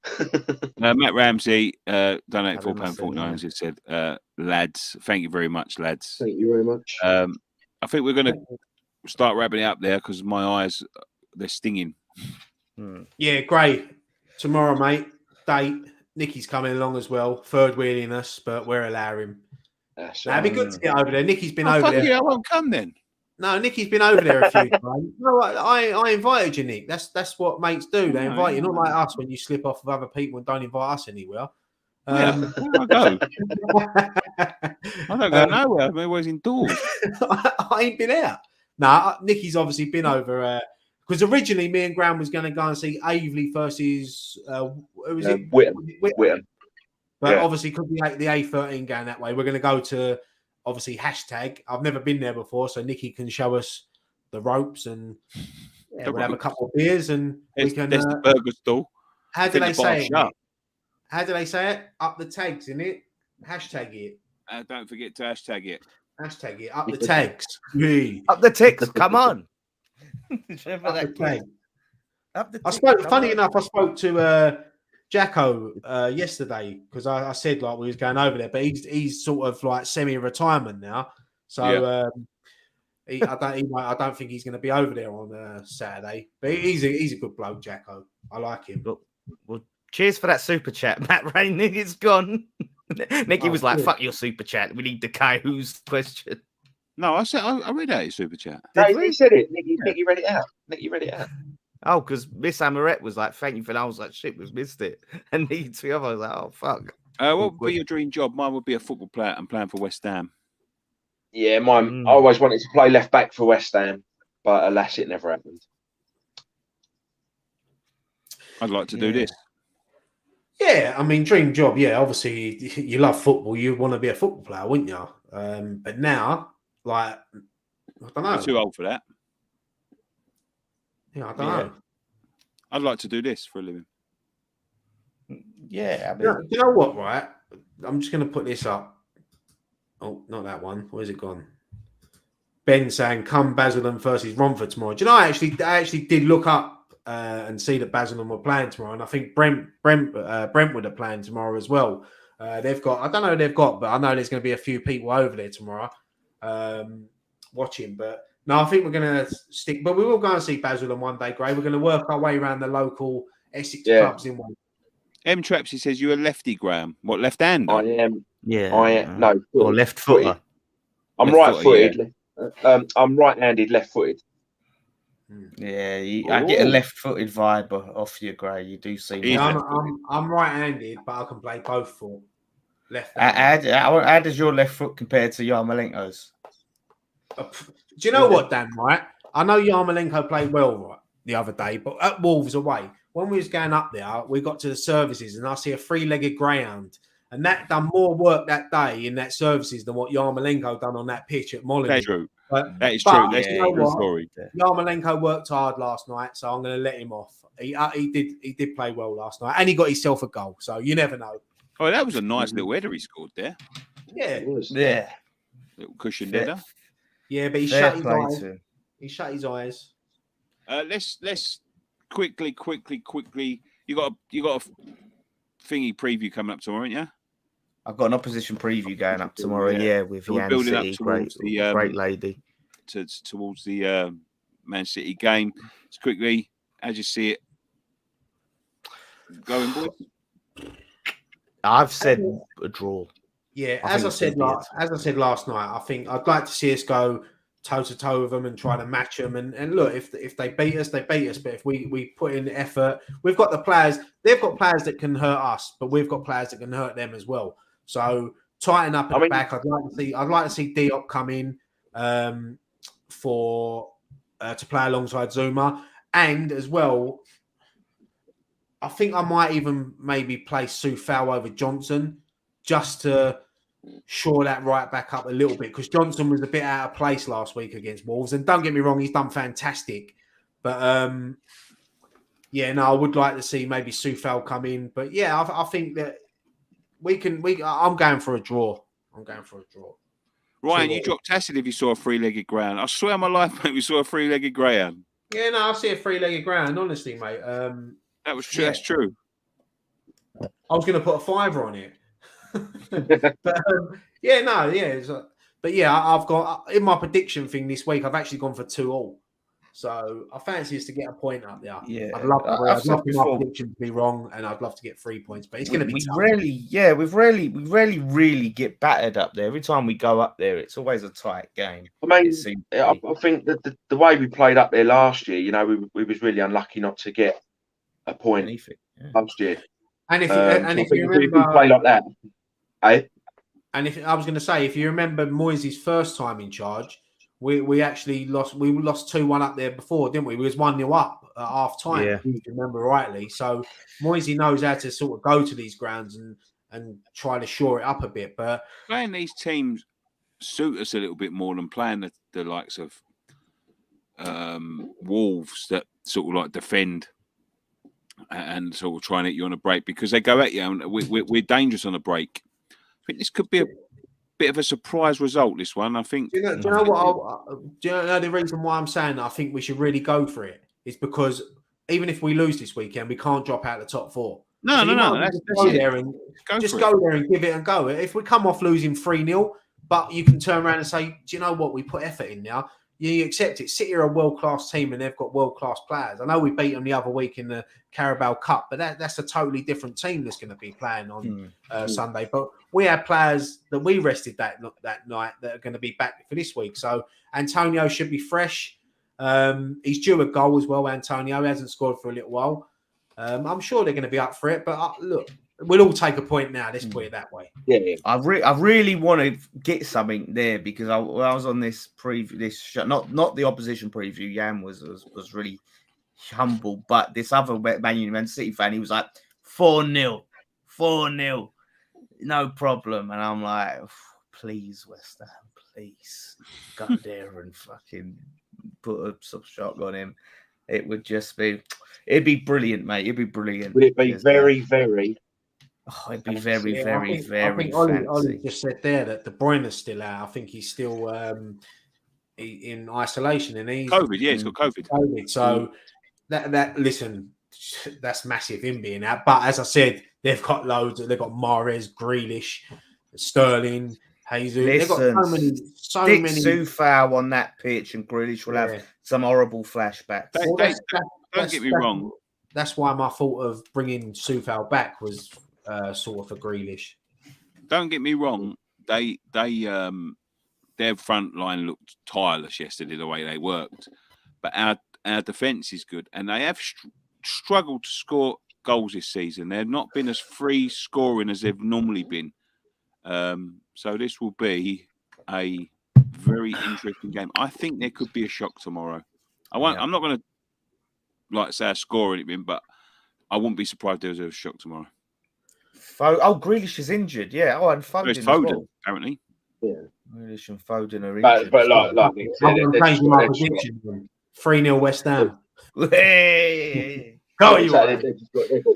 Matt Ramsey donated £4.49. He said, lads, thank you very much, lads. Thank you very much. I think we're going to start wrapping it up there because my eyes, they're stinging. Yeah, great. Tomorrow, mate, date. Nicky's coming along as well. Third wheeling us, but we're allowing him. It'd be good to get over there. Nicky's been over there. Yeah, I won't come then. No, Nicky's been over there a few times. No, I invited you, Nick. That's what mates do. They invite you, not like us when you slip off with other people and don't invite us anywhere. Where do I go? I don't go nowhere. I'm always indoors. I ain't been out. No, Nicky's obviously been over because originally me and Graham was going to go and see Aveley versus who was it? Whittam. But obviously, because we the A13 going that way, we're going to go to obviously hashtag. I've never been there before, so Nicky can show us the ropes and we'll have a couple of beers and we can. There's the burger stall. How do they say it? How do they say it? Up the tags, in it. Hashtag it. Don't forget to hashtag it. Hashtag it. Up the tags. Up the ticks. Come on. Funny enough, I spoke to Jacko yesterday because I said like we was going over there, but he's sort of like semi-retirement now, so I don't think he's going to be over there on Saturday. But he's a good bloke, Jacko. I like him. Well, cheers for that super chat, Matt Rain. It's gone. Nicky was like, "Fuck your super chat. We need the Cailllou's question." No, I said I read out his super chat. No, he said it. Nicky read it out. Nicky read it out. Oh, because Miss Amoret was like, "Thank you for that." I was like, "Shit, we've missed it." And the two of us, I was like, "Oh fuck." What would be your dream job? Mine would be a football player and playing for West Ham. Yeah, mine. I always wanted to play left back for West Ham, but alas, it never happened. I'd like to do this. Yeah, I mean, dream job. Yeah, obviously, you love football. You want to be a football player, wouldn't you? But now, like, I don't know. I'm too old for that. Yeah, I don't know. I'd like to do this for a living. Yeah, I mean, you know what? Right, I'm just going to put this up. Oh, not that one. Where's it gone? Ben saying, "Come Basildon versus Romford tomorrow." Do you know? I actually did look up and see that Basildon were playing tomorrow, and I think Brentwood are playing tomorrow as well. They've got, I don't know who they've got, but I know there's going to be a few people over there tomorrow watching. But no, I think we're going to stick. But we will go and see Basildon one day, Gray. We're going to work our way around the local Essex clubs in one. M Trapsy says you're a lefty, Graham. What, left hand? I am. Yeah. I am. No. Or left footer. I'm right-footed. Yeah. I'm right-handed, left-footed. Yeah, I get a left-footed vibe off you, Gray. You do seem. Yeah, I'm right-handed, but I can play both foot. Left. How does your left foot compare to Yarmolenko's? Do you know what, Dan? Right, I know Yarmolenko played well right the other day, but at Wolves away, when we was going up there, we got to the services, and I see a three-legged greyhound. And that done more work that day in that services than what Yarmolenko done on that pitch at Molyneux. That's true. That is true. That's a good story. Yarmolenko worked hard last night, so I'm going to let him off. He did play well last night, and he got himself a goal. So you never know. Oh, that was a nice little header he scored there. Yeah, it was. Yeah, little cushion header. Yeah, but he shut his eyes. He shut his eyes. Let's quickly. You got a thingy preview coming up tomorrow, haven't you? I've got an opposition preview going up tomorrow. Yeah, with so Man City, great lady. Towards the Man City game. Just quickly, as you see it, going boys. I've said a draw. Yeah, as I said last night, I think I'd like to see us go toe-to-toe with them and try to match them. And look, if they beat us, they beat us. But if we put in the effort, we've got the players. They've got players that can hurt us, but we've got players that can hurt them as well. So tighten up at the back. I'd like to see Diop come in to play alongside Zuma, and as well, I think I might even maybe play Sufal over Johnson just to shore that right back up a little bit, because Johnson was a bit out of place last week against Wolves. And don't get me wrong, he's done fantastic. But yeah, no, I would like to see maybe Soufal come in. But yeah, I think that I'm going for a draw. Ryan, you dropped acid if you saw a three-legged greyhound. I swear on my life, mate, we saw a three-legged greyhound. Yeah, no, I see a three-legged greyhound, honestly, mate. That was true. Yeah. That's true. I was going to put a fiver on it. But yeah, no, yeah. But yeah, I've got in my prediction thing this week, I've actually gone for 2-2. So I fancy us to get a point up there. Yeah, I'd love my prediction to be wrong, and I'd love to get 3 points. But it's going to be tough. We rarely get battered up there. Every time we go up there, it's always a tight game. I mean, I think that the way we played up there last year, you know, we was really unlucky not to get a point last year. And if you remember, if we play like that, and if I was going to say, if you remember Moyes' first time in charge, we actually lost. We lost 2-1 up there before, didn't we? We was 1-0 up at half time, if you remember rightly. So Moyes knows how to sort of go to these grounds and try to shore it up a bit. But playing these teams suit us a little bit more than playing the likes of Wolves that sort of like defend and sort of try and hit you on a break, because they go at you and we're dangerous on a break. I think this could be a bit of a surprise result, this one. I think. Do you know the reason why I'm saying that I think we should really go for it is because even if we lose this weekend, we can't drop out the top 4. No. That's go there and give it and go. If we come off losing 3-0, but you can turn around and say, do you know what? We put effort in now. You accept it. City are a world-class team and they've got world-class players. I know we beat them the other week in the Carabao Cup, but that's a totally different team that's going to be playing on Sunday. But we have players that we rested that night that are going to be back for this week. So Antonio should be fresh. He's due a goal as well, Antonio. He hasn't scored for a little while. I'm sure they're going to be up for it. But look, we'll all take a point now. Let's put it that way. Yeah. I really want to get something there, because I was on this preview, not the opposition preview. Jan was really humble, but this other Man City fan, he was like 4-0, no problem, and I'm like, please West Ham, please go there and fucking put a shot on him. It would just be, it'd be brilliant, mate. It'd be brilliant. Would it be very? Oh, it'd be very, very, I think Ollie just said there that De Bruyne's still out. I think he's still in isolation, and he's COVID. Yeah, he's got COVID. So that listen, that's massive him being out. But as I said, they've got loads. They've got Mahrez, Grealish, Sterling, Jesus. They've got so many. Soufal on that pitch, and Grealish will have some horrible flashbacks. Don't get me wrong. That's why my thought of bringing Soufal back was sort of for Grealish. Don't get me wrong. Their front line looked tireless yesterday, the way they worked. But our defence is good, and they have struggled to score goals this season. They've not been as free scoring as they've normally been. So this will be a very interesting game. I think there could be a shock tomorrow. I'm not going to say a score or anything, but I wouldn't be surprised if there was a shock tomorrow. Grealish is injured, yeah. Oh, and Foden as well. Apparently. Yeah. Grealish and Foden are injured. But like I'm going to change my prediction. 3-0 West Ham. They've got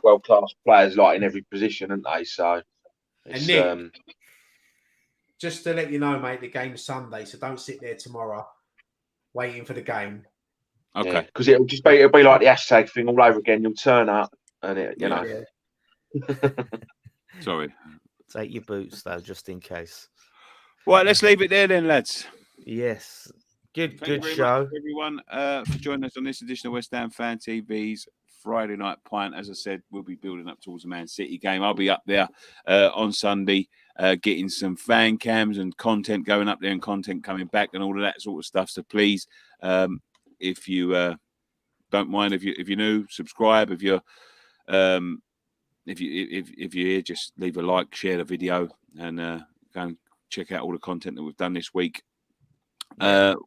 world-class players like in every position, haven't they? So, and Nick, just to let you know, mate, the game's Sunday, so don't sit there tomorrow waiting for the game. Okay. Because it'll be like the hashtag thing all over again. You'll turn up and you know. Yeah. Sorry. Take your boots though, just in case. Right, let's leave it there then, lads. Yes. Good show. Much, everyone, for joining us on this edition of West Ham Fan TV's Friday Night Pint. As I said, we'll be building up towards the Man City game. I'll be up there on Sunday, getting some fan cams and content going up there and content coming back and all of that sort of stuff. So please, if you don't mind, if you're new, subscribe. If you're here, just leave a like, share the video, and go and check out all the content that we've done this week.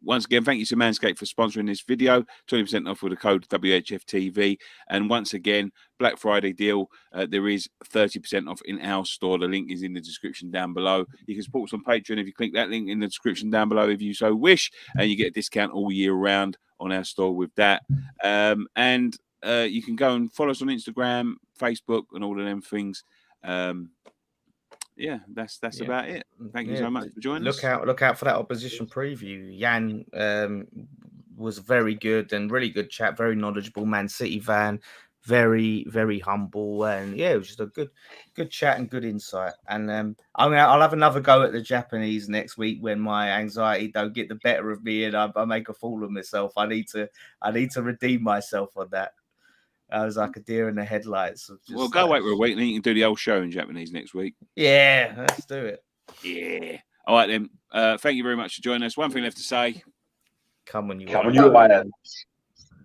Once again, thank you to Manscaped for sponsoring this video. 20% off with the code WHFTV. And once again, Black Friday deal. There is 30% off in our store. The link is in the description down below. You can support us on Patreon if you click that link in the description down below if you so wish. And you get a discount all year round on our store with that. And you can go and follow us on Instagram, Facebook, and all of them things. Yeah, that's about it. Thank you so much for joining us. Look out for that opposition preview. Jan was very good and really good chat, very knowledgeable. Man City fan, very, very humble, and it was just a good chat and good insight. And I'll have another go at the Japanese next week when my anxiety don't get the better of me and I make a fool of myself. I need to redeem myself on that. I was like a deer in the headlights. Well, go wait for a week, and then you can do the old show in Japanese next week. Yeah, let's do it. Yeah. All right, then. Thank you very much for joining us. One thing left to say. Come on, you Come on, you